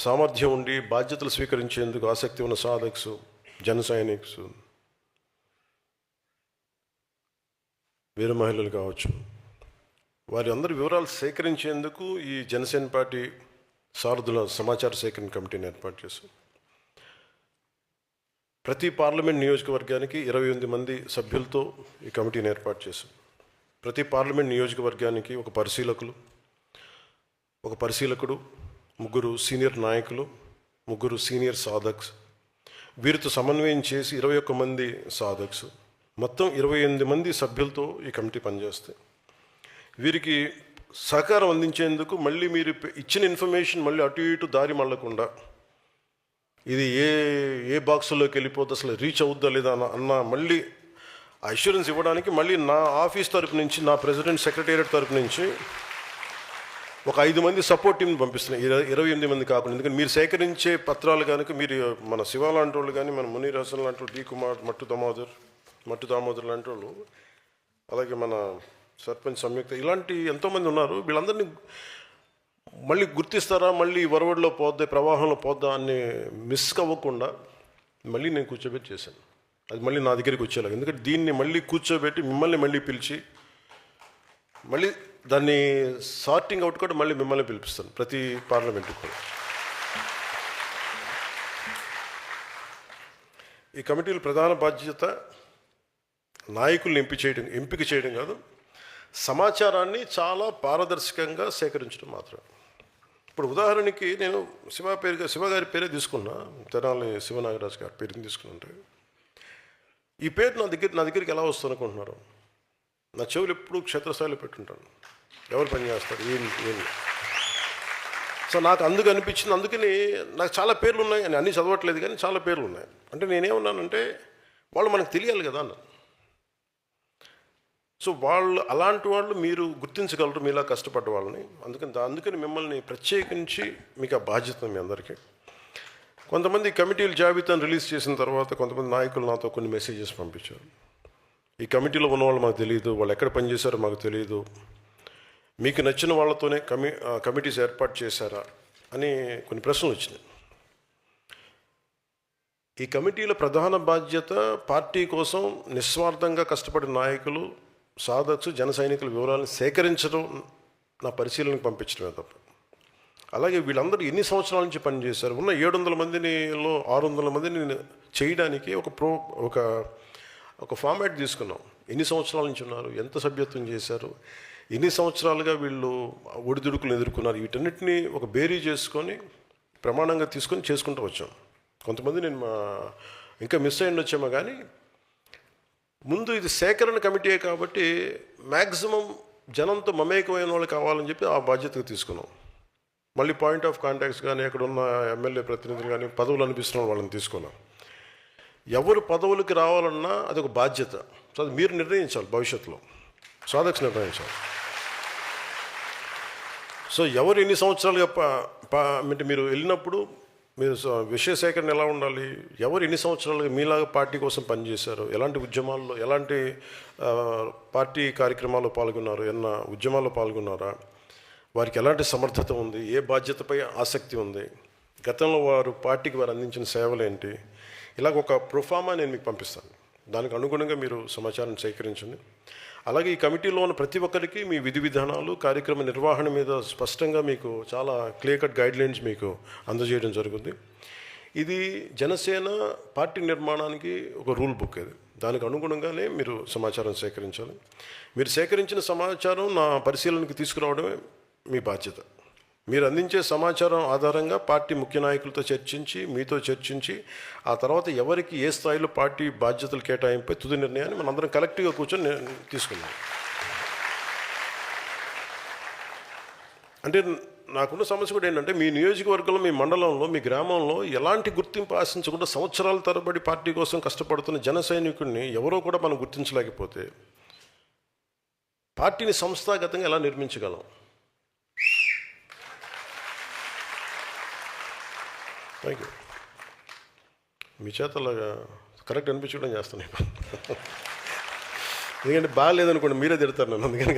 సామర్థ్యం ఉండి బాధ్యతలు స్వీకరించేందుకు ఆసక్తి ఉన్న సాధక్స్, జన సైనిక్స్, వీర మహిళలు కావచ్చు, వారి అందరి వివరాలు సేకరించేందుకు ఈ జనసేన పార్టీ సారథుల సమాచార సేకరణ కమిటీని ఏర్పాటు చేశాం. ప్రతి పార్లమెంట్ నియోజకవర్గానికి 28 మంది సభ్యులతో ఈ కమిటీని ఏర్పాటు చేశాం. ప్రతి పార్లమెంట్ నియోజకవర్గానికి ఒక పరిశీలకుడు, 3 సీనియర్ నాయకులు, 3 సీనియర్ సాధక్స్, వీరితో సమన్వయం చేసి 21 మంది సాధక్స్, మొత్తం 28 మంది సభ్యులతో ఈ కమిటీ పనిచేస్తాయి. వీరికి సహకారం అందించేందుకు మళ్ళీ మీరు ఇచ్చిన ఇన్ఫర్మేషన్ మళ్ళీ అటు ఇటు దారి మళ్ళకుండా, ఇది ఏ బాక్సుల్లోకి వెళ్ళిపోతే అసలు రీచ్ అవుద్దా లేదా అన్న మళ్ళీ అష్యూరెన్స్ ఇవ్వడానికి మళ్ళీ నా ఆఫీస్ తరపు నుంచి, నా ప్రెసిడెంట్ సెక్రటేరియట్ తరపు నుంచి ఒక 5 మంది సపోర్ట్ టీంని పంపిస్తున్నాయి, 28 మంది కాకుండా. ఎందుకంటే మీరు సేకరించే పత్రాలు కనుక మీరు మన శివ లాంటి వాళ్ళు కానీ, మన మునీర్ హసన్ లాంటి వాళ్ళు, డి కుమార్, మట్టు దామోదర్ లాంటి వాళ్ళు, అలాగే మన సర్పంచ్ సంయుక్త, ఇలాంటి ఎంతోమంది ఉన్నారు. వీళ్ళందరినీ మళ్ళీ గుర్తిస్తారా, మళ్ళీ వరవడిలో పోద్దా, ప్రవాహంలో పోద్దా అని మిస్ అవ్వకుండా మళ్ళీ నేను కూర్చోబెట్టి చేశాను. అది మళ్ళీ నా దగ్గరికి వచ్చేలాగా. ఎందుకంటే దీన్ని మళ్ళీ కూర్చోబెట్టి మిమ్మల్ని మళ్ళీ పిలిచి మళ్ళీ దాన్ని సార్టింగ్ అవుట్ కూడా మళ్ళీ మిమ్మల్ని పిలిపిస్తాను ప్రతి పార్లమెంట్కి కూడా. ఈ కమిటీల ప్రధాన బాధ్యత నాయకుల్ని ఎంపిక చేయడం కాదు, సమాచారాన్ని చాలా పారదర్శకంగా సేకరించడం మాత్రమే. ఇప్పుడు ఉదాహరణకి నేను శివ గారి పేరే తీసుకున్నా, తెనాలి శివనాగరాజు గారి పేరుని తీసుకున్నట్టు. ఈ పేరు నా దగ్గరికి ఎలా వస్తుంది అనుకుంటున్నారు? నా చెవులు ఎప్పుడు క్షేత్రస్థాయిలో పెట్టుంటాను, ఎవరు పని చేస్తారు ఏం. సో నాకు అందుకు అనిపించింది. అందుకని నాకు చాలా పేర్లు ఉన్నాయి, అని అన్నీ చదవట్లేదు కానీ చాలా పేర్లు ఉన్నాయి. అంటే నేనేమన్నానంటే వాళ్ళు మనకు తెలియాలి కదా అన్న. సో అలాంటి వాళ్ళు మీరు గుర్తించగలరు, మీలా కష్టపడ్డ వాళ్ళని. అందుకని మిమ్మల్ని ప్రత్యేకించి మీకు ఆ బాధ్యత మీ అందరికీ. కొంతమంది కమిటీల జాబితాను రిలీజ్ చేసిన తర్వాత కొంతమంది నాయకులు నాతో కొన్ని మెసేజెస్ పంపించారు. ఈ కమిటీలో ఉన్న వాళ్ళు మాకు తెలియదు, వాళ్ళు ఎక్కడ పనిచేశారో మాకు తెలియదు, మీకు నచ్చిన వాళ్ళతోనే కమిటీస్ ఏర్పాటు చేశారా అని కొన్ని ప్రశ్నలు వచ్చినాయి. ఈ కమిటీల ప్రధాన బాధ్యత పార్టీ కోసం నిస్వార్థంగా కష్టపడిన నాయకులు, సాధకులు, జన సైనికుల వివరాలను సేకరించడం, నా పరిశీలనకు పంపించడమే తప్ప. అలాగే వీళ్ళందరూ ఎన్ని సంవత్సరాల నుంచి పనిచేశారు, ఉన్న 700 మందిలో 600 మందిని చేయడానికి ఒక ఫార్మాట్ తీసుకున్నాం. ఎన్ని సంవత్సరాల నుంచి ఉన్నారు, ఎంత సభ్యత్వం చేశారు, ఎన్ని సంవత్సరాలుగా వీళ్ళు ఒడిదుడుకులు ఎదుర్కొన్నారు, వీటన్నిటిని ఒక బేరీ చేసుకొని ప్రమాణంగా తీసుకొని చేసుకుంటూ వచ్చాం. కొంతమంది నేను ఇంకా మిస్ అయ్యి వచ్చామో కానీ ముందు ఇది సేకరణ కమిటీయే కాబట్టి మ్యాక్సిమం జనంతో మమేకమైన వాళ్ళు కావాలని చెప్పి ఆ బాధ్యతగా తీసుకున్నాం. మళ్ళీ పాయింట్ ఆఫ్ కాంటాక్ట్స్ కానీ, అక్కడ ఉన్న ఎమ్మెల్యే ప్రతినిధులు కానీ, పదవులు అనిపిస్తున్న వాళ్ళని తీసుకున్నాం. ఎవరు పదవులకి రావాలన్నా అది ఒక బాధ్యత. సో అది మీరు నిర్ణయించాలి, భవిష్యత్తులో సాధక్స్ నిర్ణయించాలి. సో ఎవరు ఎన్ని సంవత్సరాలుగా అంటే మీరు వెళ్ళినప్పుడు మీరు విషయ సేకరణ ఎలా ఉండాలి, ఎవరు ఎన్ని సంవత్సరాలుగా మీలాగా పార్టీ కోసం పనిచేశారు, ఎలాంటి ఉద్యమాల్లో, ఎలాంటి పార్టీ కార్యక్రమాల్లో పాల్గొన్నారు, ఏమన్నా ఉద్యమాల్లో పాల్గొన్నారా, వారికి ఎలాంటి సమర్థత ఉంది, ఏ బాధ్యతపై ఆసక్తి ఉంది, గతంలో వారు పార్టీకి వారు అందించిన సేవలేంటి, ఇలాగ ఒక ప్రొఫార్మా నేను మీకు పంపిస్తాను. దానికి అనుగుణంగా మీరు సమాచారం సేకరించండి. అలాగే ఈ కమిటీలో ఉన్న ప్రతి ఒక్కరికి మీ విధి విధానాలు, కార్యక్రమ నిర్వహణ మీద స్పష్టంగా మీకు చాలా క్లియర్ కట్ గైడ్లైన్స్ మీకు అందజేయడం జరుగుతుంది. ఇది జనసేన పార్టీ నిర్మాణానికి ఒక రూల్ బుక్. ఇది దానికి అనుగుణంగానే మీరు సమాచారం సేకరించాలి. మీరు సేకరించిన సమాచారం నా పరిశీలనకి తీసుకురావడమే మీ బాధ్యత. మీరు అందించే సమాచారం ఆధారంగా పార్టీ ముఖ్య నాయకులతో చర్చించి, మీతో చర్చించి, ఆ తర్వాత ఎవరికి ఏ స్థాయిలో పార్టీ బాధ్యతలు కేటాయింపై తుది నిర్ణయాన్ని మనందరం కలెక్టివ్గా కూర్చొని తీసుకున్నాం. అంటే నాకున్న సమస్య కూడా ఏంటంటే, మీ నియోజకవర్గంలో, మీ మండలంలో, మీ గ్రామంలో ఎలాంటి గుర్తింపు ఆశించకుండా సంవత్సరాల తరబడి పార్టీ కోసం కష్టపడుతున్న జన సైనికుడిని ఎవరో కూడా మనం గుర్తించలేకపోతే పార్టీని సంస్థాగతంగా ఎలా నిర్మించగలం? Thank you. మీ చేతలాగా కరెక్ట్ అనిపించడం చేస్తాను. ఎందుకంటే బాగాలేదనుకోండి మీరే తిడతారు నన్ను, అందుకని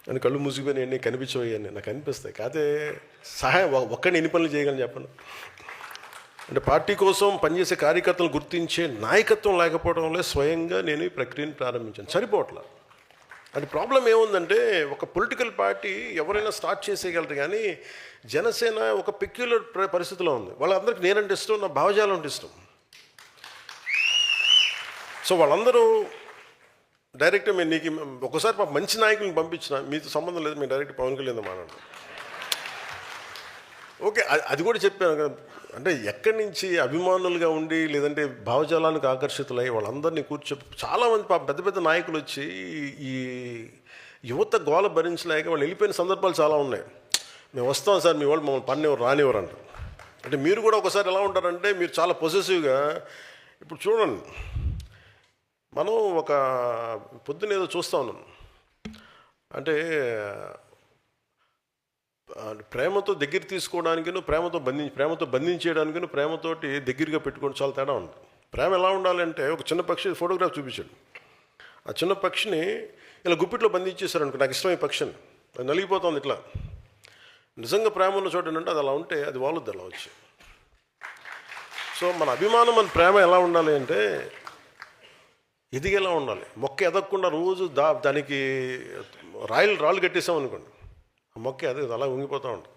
అని కళ్ళు మూసిపోయినాయి కనిపించవయ్యాన్ని నాకు అనిపిస్తాయి. కాదే సహాయం ఒక్కడిని ఎన్ని పనులు చేయగలను చెప్పండి. అంటే పార్టీ కోసం పనిచేసే కార్యకర్తలు గుర్తించే నాయకత్వం లేకపోవడం వల్ల స్వయంగా నేను ఈ ప్రక్రియను ప్రారంభించాను. సరిపోవట్లా. అది ప్రాబ్లం ఏముందంటే, ఒక పొలిటికల్ పార్టీ ఎవరైనా స్టార్ట్ చేసేయగలరు కానీ జనసేన ఒక పెక్యులర్ పరిస్థితిలో ఉంది. వాళ్ళందరికీ నేనంటే ఇష్టం, నా భావజాలం అంటే ఇష్టం. సో వాళ్ళందరూ డైరెక్ట్గా మేము నీకు ఒకసారి మంచి నాయకులను పంపించిన, మీతో సంబంధం లేదు, మేము డైరెక్ట్ పవన్ కళ్యాణ్ మాట్లాడతాం. ఓకే, అది కూడా చెప్పాను కదా. అంటే ఎక్కడి నుంచి అభిమానులుగా ఉండి లేదంటే భావజాలానికి ఆకర్షితులై వాళ్ళందరినీ చాలామంది పెద్ద పెద్ద నాయకులు వచ్చి ఈ యువత గోల భరించలేక వాళ్ళు వెళ్ళిపోయిన సందర్భాలు చాలా ఉన్నాయి. మేము వస్తాం సార్, మీ వాళ్ళు మమ్మల్ని పన్నెవరు రానివ్వరు అంట. అంటే మీరు కూడా ఒకసారి ఎలా ఉంటారంటే, మీరు చాలా పొసెసివ్గా. ఇప్పుడు చూడండి, మనం పొద్దున్న ఏదో చూస్తూ ఉన్నాం. అంటే ప్రేమతో దగ్గర తీసుకోవడానికిను ప్రేమతో బంధించేయడానికిను ప్రేమతోటి దగ్గరగా పెట్టుకోవడం చాలా తేడా ఉంది. ప్రేమ ఎలా ఉండాలంటే, ఒక చిన్న పక్షి ఫోటోగ్రాఫ్ చూపించాడు. ఆ చిన్న పక్షిని ఇలా గుప్పిట్లో బంధించేశారనుకో, నాకు ఇష్టమైన పక్షిని, అది నలిగిపోతుంది ఇట్లా. నిజంగా ప్రేమ ఉన్న చోట అంటే అది అలా ఉంటే అది వాలుద్ది అలా వచ్చి. సో మన అభిమానం, మన ప్రేమ ఎలా ఉండాలి అంటే ఎదిగేలా ఉండాలి. మొక్క ఎదగకుండా రోజు దానికి రాళ్ళు కట్టేసాం అనుకోండి, ఆ మొక్క అదే అలా ఉంగిపోతూ ఉంటుంది.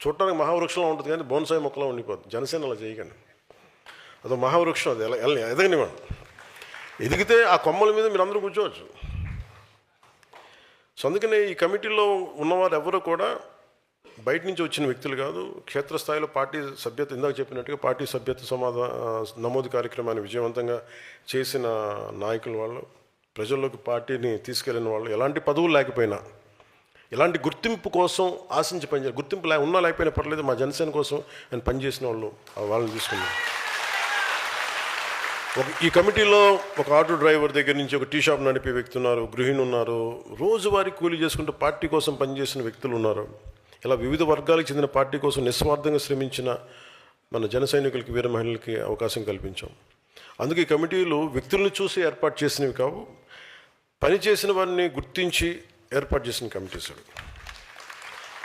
చూడటానికి మహావృక్షంలో ఉంటుంది కానీ బోన్సాయి మొక్కలో ఉండిపోతుంది. జనసేన అలా చేయకండి, అదో మహావృక్షం, అది ఎలా ఎదగనివ్వండి. ఎదిగితే ఆ కొమ్మల మీద మీరు అందరూ కూర్చోవచ్చు. సో అందుకనే ఈ కమిటీలో ఉన్నవారు ఎవరు కూడా బయట నుంచి వచ్చిన వ్యక్తులు కాదు. క్షేత్రస్థాయిలో పార్టీ సభ్యత, ఇందాక చెప్పినట్టుగా పార్టీ సభ్యత నమోదు కార్యక్రమాన్ని విజయవంతంగా చేసిన నాయకులు వాళ్ళు, ప్రజల్లోకి పార్టీని తీసుకెళ్ళిన వాళ్ళు, ఎలాంటి పదవులు లేకపోయినా, ఎలాంటి గుర్తింపు కోసం ఆశించి పనిచేయాలి, గుర్తింపు ఉన్నా లేకపోయినా పర్లేదు, మా జనసేన కోసం నేను పనిచేసిన వాళ్ళని తీసుకున్నాను. ఈ కమిటీలో ఒక ఆటో డ్రైవర్ దగ్గర నుంచి ఒక టీ షాప్ నడిపే వ్యక్తి ఉన్నారు, గృహిణి ఉన్నారు, రోజువారీ కూలీ చేసుకుంటూ పార్టీ కోసం పనిచేసిన వ్యక్తులు ఉన్నారు. ఇలా వివిధ వర్గాలకు చెందిన పార్టీ కోసం నిస్వార్థంగా శ్రమించిన మన జన సైనికులకి, వీర మహిళలకి అవకాశం కల్పించాం. అందుకే ఈ కమిటీలు వ్యక్తులను చూసి ఏర్పాటు చేసినవి కావు, పనిచేసిన వారిని గుర్తించి ఏర్పాటు చేసిన కమిటీస్ అవి.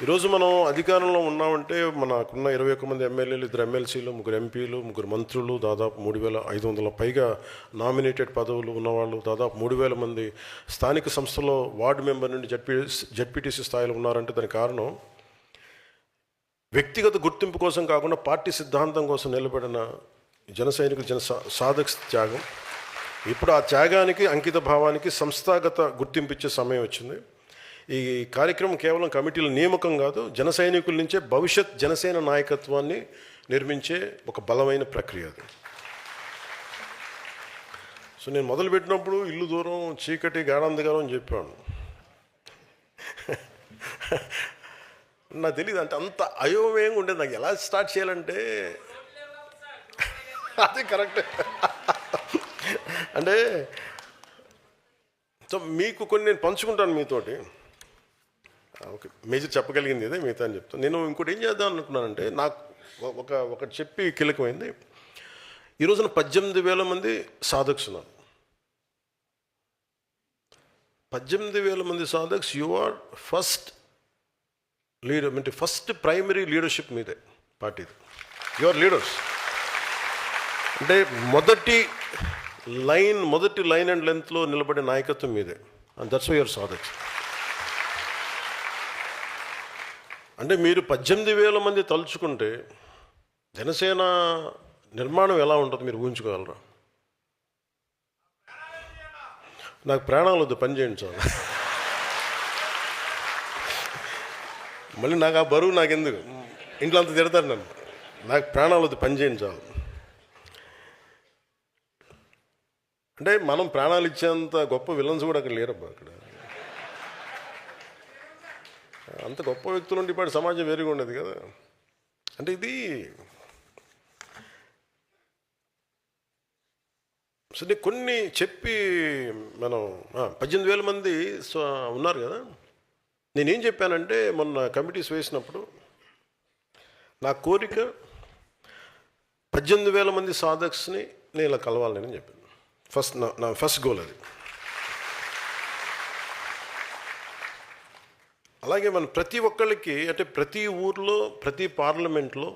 ఈరోజు మనం అధికారంలో ఉన్నామంటే మనకున్న 21 మంది ఎమ్మెల్యేలు, 2 ఎమ్మెల్సీలు, 3 ఎంపీలు, 3 మంత్రులు, దాదాపు 3500 పైగా నామినేటెడ్ పదవులు ఉన్నవాళ్ళు, దాదాపు 3000 మంది స్థానిక సంస్థలో వార్డు మెంబర్ నుండి జడ్పీటీసీ స్థాయిలో ఉన్నారంటే దానికి కారణం వ్యక్తిగత గుర్తింపు కోసం కాకుండా పార్టీ సిద్ధాంతం కోసం నిలబడిన జన సైనికులు, సాధక త్యాగం. ఇప్పుడు ఆ త్యాగానికి, అంకిత భావానికి సంస్థాగత గుర్తింపు ఇచ్చే సమయం వచ్చింది. ఈ కార్యక్రమం కేవలం కమిటీల నియామకం కాదు, జన సైనికుల నుంచే భవిష్యత్ జనసేన నాయకత్వాన్ని నిర్మించే ఒక బలమైన ప్రక్రియ అది. సో నేను మొదలుపెట్టినప్పుడు ఇల్లు దూరం, చీకటి, గాఢాంధకారం అని చెప్పాను. నాకు తెలియదు, అంటే అంత అయోమయంగా ఉండేది. నాకు ఎలా స్టార్ట్ చేయాలంటే అదే కరెక్ట్. అంటే సో మీకు కొన్ని నేను పంచుకుంటాను మీతోటి. ఓకే, మేజర్ చెప్పగలిగింది ఇదే, మిగతా అని చెప్తాను. నేను ఇంకోటి ఏం చేద్దాం అనుకున్నానంటే, నాకు ఒకటి చెప్పి కీలకమైంది. ఈ రోజున 18,000 మంది సాధక్స్ ఉన్నారు. 18,000 మంది సాధక్స్. యు ఆర్ ఫస్ట్ లీడర్, అంటే ఫస్ట్ ప్రైమరీ లీడర్షిప్ మీదే పార్టీది. You are leaders. అంటే మొదటి లైన్ అండ్ లెంత్లో నిలబడే నాయకత్వం మీదే. అండ్ దట్స్ వై యువర్ సాధక్స్. అంటే మీరు 18,000 మంది తలుచుకుంటే జనసేన నిర్మాణం ఎలా ఉంటుంది మీరు ఊహించుకోగలరా? నాకు ప్రాణాలు వద్దు, పని చేయండి చాలు. మళ్ళీ నాకు ఆ బరువు నాకెందుకు, ఇంట్లో అంత తిడతారు నన్ను. నాకు ప్రాణాలు వద్దు, పని చేయండి చాలు. అంటే మనం ప్రాణాలు ఇచ్చేంత గొప్ప విలన్స్ కూడా అక్కడ లేరబ్బా. అక్కడ అంత గొప్ప వ్యక్తులు ఉంటే ఇప్పటి సమాజం వేరుగా ఉండేది కదా. అంటే ఇది సరే కొన్ని చెప్పి మనం 18,000 మంది ఉన్నారు కదా. నేనేం చెప్పానంటే, మొన్న కమిటీస్ వేసినప్పుడు నా కోరిక 18,000 మంది సాధక్స్ని నేను ఇలా కలవాలని చెప్పాను. నా ఫస్ట్ గోల్ అది. అలాగే మన ప్రతి ఒక్కళ్ళకి, అంటే ప్రతి ఊర్లో, ప్రతి పార్లమెంట్లో,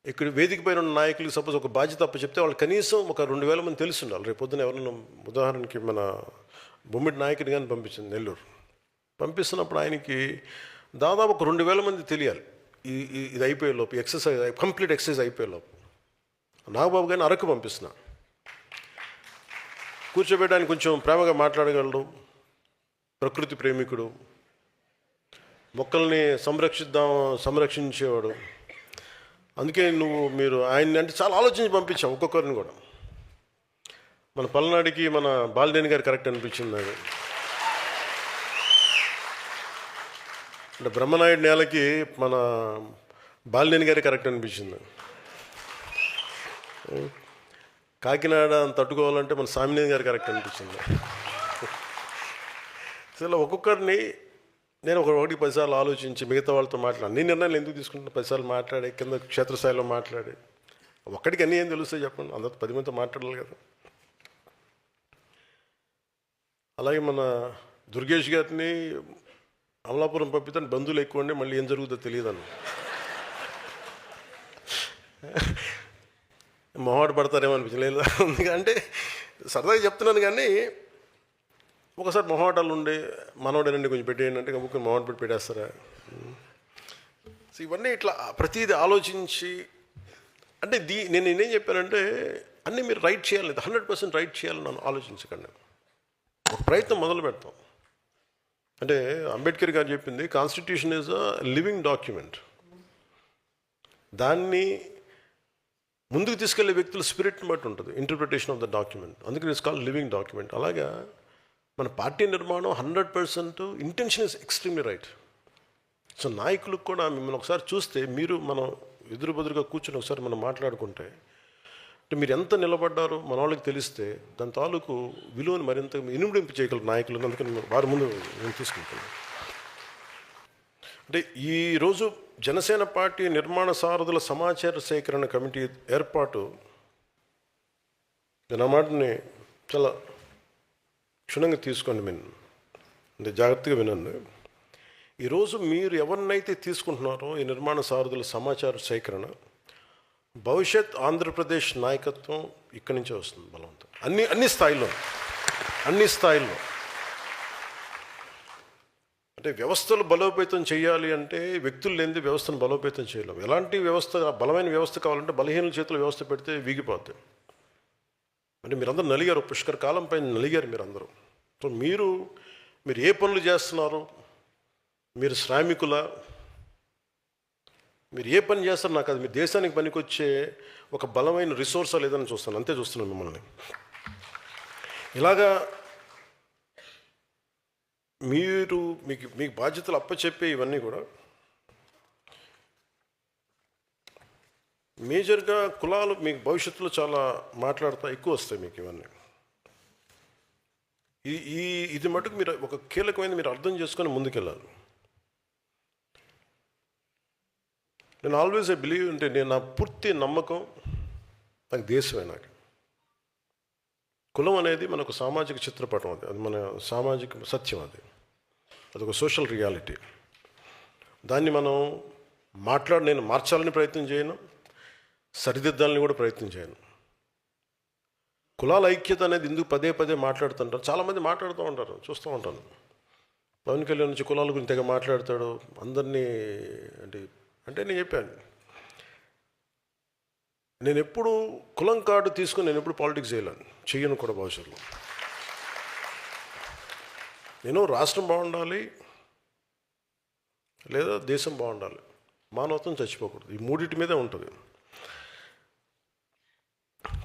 ఇక్కడ వేదిక పైన ఉన్న నాయకులకి సపోజ్ ఒక బాధ్యత అప్పు చెప్తే వాళ్ళు కనీసం ఒక 2,000 మంది తెలిసి ఉండాలి. రేపు పొద్దున ఎవరైనా, ఉదాహరణకి మన బొమ్మిడి నాయకుని కానీ పంపించింది నెల్లూరు, పంపిస్తున్నప్పుడు ఆయనకి దాదాపు ఒక 2,000 మంది తెలియాలి. ఇది అయిపోయే లోపు, కంప్లీట్ ఎక్సర్సైజ్ అయిపోయే లోపు. నాగబాబు గారిని అరకు పంపిస్తున్నా, కూర్చోబెట్టడానికి కొంచెం ప్రేమగా మాట్లాడగలడు, ప్రకృతి ప్రేమికుడు, మొక్కల్ని సంరక్షించేవాడు. అందుకే మీరు ఆయన్ని అంటే చాలా ఆలోచించి పంపించాం ఒక్కొక్కరిని కూడా. మన పల్నాడికి మన బాలినేని గారు కరెక్ట్ అనిపించింది నాకు. అంటే బ్రహ్మనాయుడు నేలకి మన బాలినేని గారి కరెక్ట్ అనిపించింది. కాకినాడ తట్టుకోవాలంటే మన సామినేని గారు కరెక్ట్ అనిపించింది. అసలు ఒక్కొక్కరిని నేను ఒకటి 10 సార్లు ఆలోచించి మిగతా వాళ్ళతో మాట్లాడి అన్ని నిర్ణయాలు ఎందుకు తీసుకుంటున్నా 10 సార్లు మాట్లాడి కింద క్షేత్రస్థాయిలో మాట్లాడి ఒక్కడికి అన్నీ ఏం తెలుస్తాయి చెప్పండి, అందరితో 10 మందితో మాట్లాడాలి కదా. అలాగే మన దుర్గేష్ గారిని అమలాపురం పంపితే బంధువులు ఎక్కువ ఉండి మళ్ళీ ఏం జరుగుతుందో తెలియదన్న మొహాట పడతారేమో అనిపించలేదు. ఎందుకంటే సరదాగా చెప్తున్నాను, కానీ ఒకసారి మొహాటాలు ఉండి మనోడేనండి కొంచెం పెట్టేయండి అంటే ముఖ్యం మొహాట పెట్టి పెట్టేస్తారా. సో ఇవన్నీ ఇట్లా ప్రతిదీ ఆలోచించి అంటే నేను నేనేం చెప్పానంటే అన్నీ మీరు రైట్ చేయాలి, 100% రైట్ చేయాలని నన్ను ఆలోచించకండి. ఒక ప్రయత్నం మొదలు పెడతాం. అంటే అంబేద్కర్ గారు చెప్పింది constitution is a living document. దాన్ని ముందుకు తీసుకెళ్లే వ్యక్తుల స్పిరిట్ని బట్టి ఉంటుంది ఇంటర్ప్రిటేషన్ ఆఫ్ ద డాక్యుమెంట్. అందుకని ఇట్స్ కాల్డ్ లివింగ్ డాక్యుమెంట్. అలాగా మన పార్టీ నిర్మాణం 100% intention is extremely right. So నాయకులకు కూడా మిమ్మల్ని ఒకసారి చూస్తే మీరు మనం ఎదురు బదురుగా కూర్చొని ఒకసారి మనం మాట్లాడుకుంటే అంటే మీరు ఎంత నిలబడ్డారో మన వాళ్ళకి తెలిస్తే దాని తాలూకు విలువను మరింత ఇనుమడింపు చేయగలరు నాయకులను. అందుకని వారి ముందు నేను తీసుకుంటున్నాను. అంటే ఈరోజు జనసేన పార్టీ నిర్మాణ సారథుల సమాచార సేకరణ కమిటీ ఏర్పాటు, నా మాటని చాలా క్షుణ్ణంగా తీసుకోండి, అంటే జాగ్రత్తగా వినండి. ఈరోజు మీరు ఎవరినైతే తీసుకుంటున్నారో ఈ నిర్మాణ సారథుల సమాచార సేకరణ, భవిష్యత్ ఆంధ్రప్రదేశ్ నాయకత్వం ఇక్కడి నుంచే వస్తుంది బలవంతం. అన్ని స్థాయిల్లో అంటే వ్యవస్థలు బలోపేతం చేయాలి అంటే వ్యక్తులు లేనిది వ్యవస్థను బలోపేతం చేయలేం. ఎలాంటి వ్యవస్థ, బలమైన వ్యవస్థ కావాలంటే బలహీనుల చేతుల వ్యవస్థ పెడితే వీగిపోద్ది. అంటే మీరందరూ నలిగారు, పుష్కర కాలం పైన నలిగారు మీరందరూ. సో మీరు ఏ పనులు చేస్తున్నారు, మీరు శ్రామికుల, మీరు ఏ పని చేస్తారు నాకు అది మీ దేశానికి పనికొచ్చే ఒక బలమైన రిసోర్సా లేదని చూస్తాను, అంతే చూస్తున్నాను మిమ్మల్ని. ఇలాగా మీకు బాధ్యతలు అప్పచెప్పే ఇవన్నీ కూడా మేజర్గా కులాలు మీకు భవిష్యత్తులో చాలా ఎక్కువ వస్తాయి మీకు ఇవన్నీ. ఇది మటుకు మీరు ఒక కీలకమైన మీరు అర్థం చేసుకొని ముందుకెళ్ళాలి. నేను ఆల్వేస్ బిలీవ్ అంటే నా పూర్తి నమ్మకం నాకు దేశమే. నాకు కులం అనేది మనకు సామాజిక చిత్రపటం, అది మన సామాజిక సత్యం, అదొక సోషల్ రియాలిటీ. దాన్ని మనం నేను మార్చాలని ప్రయత్నం చేయను, సరిదిద్దాలని కూడా ప్రయత్నం చేయను. కులాల ఐక్యత అనేది ఎందుకు పదే మాట్లాడుతుంటారు, చాలామంది మాట్లాడుతూ ఉంటారు, చూస్తూ ఉంటాను. పవన్ కళ్యాణ్ నుంచి కులాల గురించి తెగ మాట్లాడతాడు అందరినీ. అంటే నేను చెప్పాను, నేను ఎప్పుడు కులం కార్డు తీసుకుని నేను ఎప్పుడు పాలిటిక్స్ చేయను కూడా భవిష్యత్తులో. నేను రాష్ట్రం బాగుండాలి లేదా దేశం బాగుండాలి, మానవత్వం చచ్చిపోకూడదు, ఈ మూడింటి మీదే ఉంటుంది.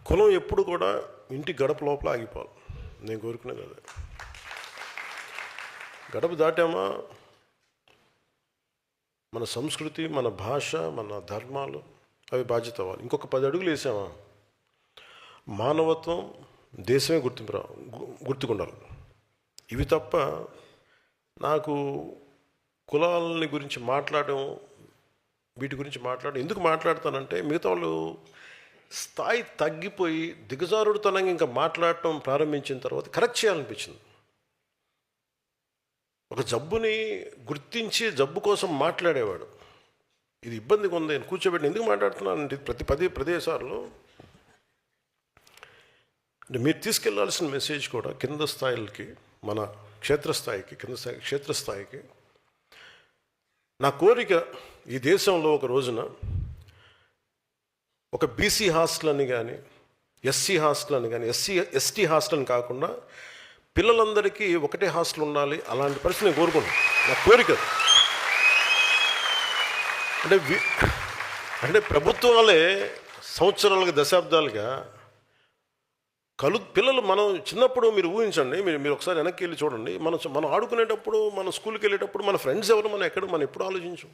కులం ఎప్పుడు కూడా ఇంటి గడప లోపల ఆగిపోవాలి, నేను కోరుకునేది అదే. గడప దాటామా మన సంస్కృతి, మన భాష, మన ధర్మాలు అవి బాధ్యత అవ్వాలి. ఇంకొక 10 అడుగులు వేసామా మానవత్వం, దేశమే గుర్తుకుండాలి. ఇవి తప్ప నాకు కులాలని గురించి వీటి గురించి ఎందుకు మాట్లాడతానంటే మిగతా వాళ్ళు స్థాయి తగ్గిపోయి దిగజారుడుతనంగా ఇంకా మాట్లాడటం ప్రారంభించిన తర్వాత కరెక్ట్ చేయాలనిపించింది. ఒక జబ్బుని గుర్తించి జబ్బు కోసం మాట్లాడేవాడు, ఇది ఇబ్బందిగా ఉంది నేను కూర్చోబెట్టి ఎందుకు మాట్లాడుతున్నానంటే ప్రతి ప్రదేశాల్లో అంటే మీరు తీసుకెళ్లాల్సిన మెసేజ్ కూడా కింద స్థాయిలకి, మన క్షేత్రస్థాయికి నా కోరిక ఈ దేశంలో ఒక రోజున ఒక బీసీ హాస్టల్ అని కానీ, ఎస్సీ హాస్టల్ అని కానీ, ఎస్టీ హాస్టల్ అని కాకుండా పిల్లలందరికీ ఒకటే హాస్టల్ ఉండాలి. అలాంటి పరిస్థితి నేను కోరుకున్నాను, నా కోరిక. అంటే ప్రభుత్వాలే సంవత్సరాలుగా, దశాబ్దాలుగా పిల్లలు మనం చిన్నప్పుడు మీరు ఊహించండి, మీరు ఒకసారి వెనక్కి వెళ్ళి చూడండి. మనం ఆడుకునేటప్పుడు, మన స్కూల్కి వెళ్ళేటప్పుడు మన ఫ్రెండ్స్ ఎవరు, మనం ఎప్పుడు ఆలోచించు.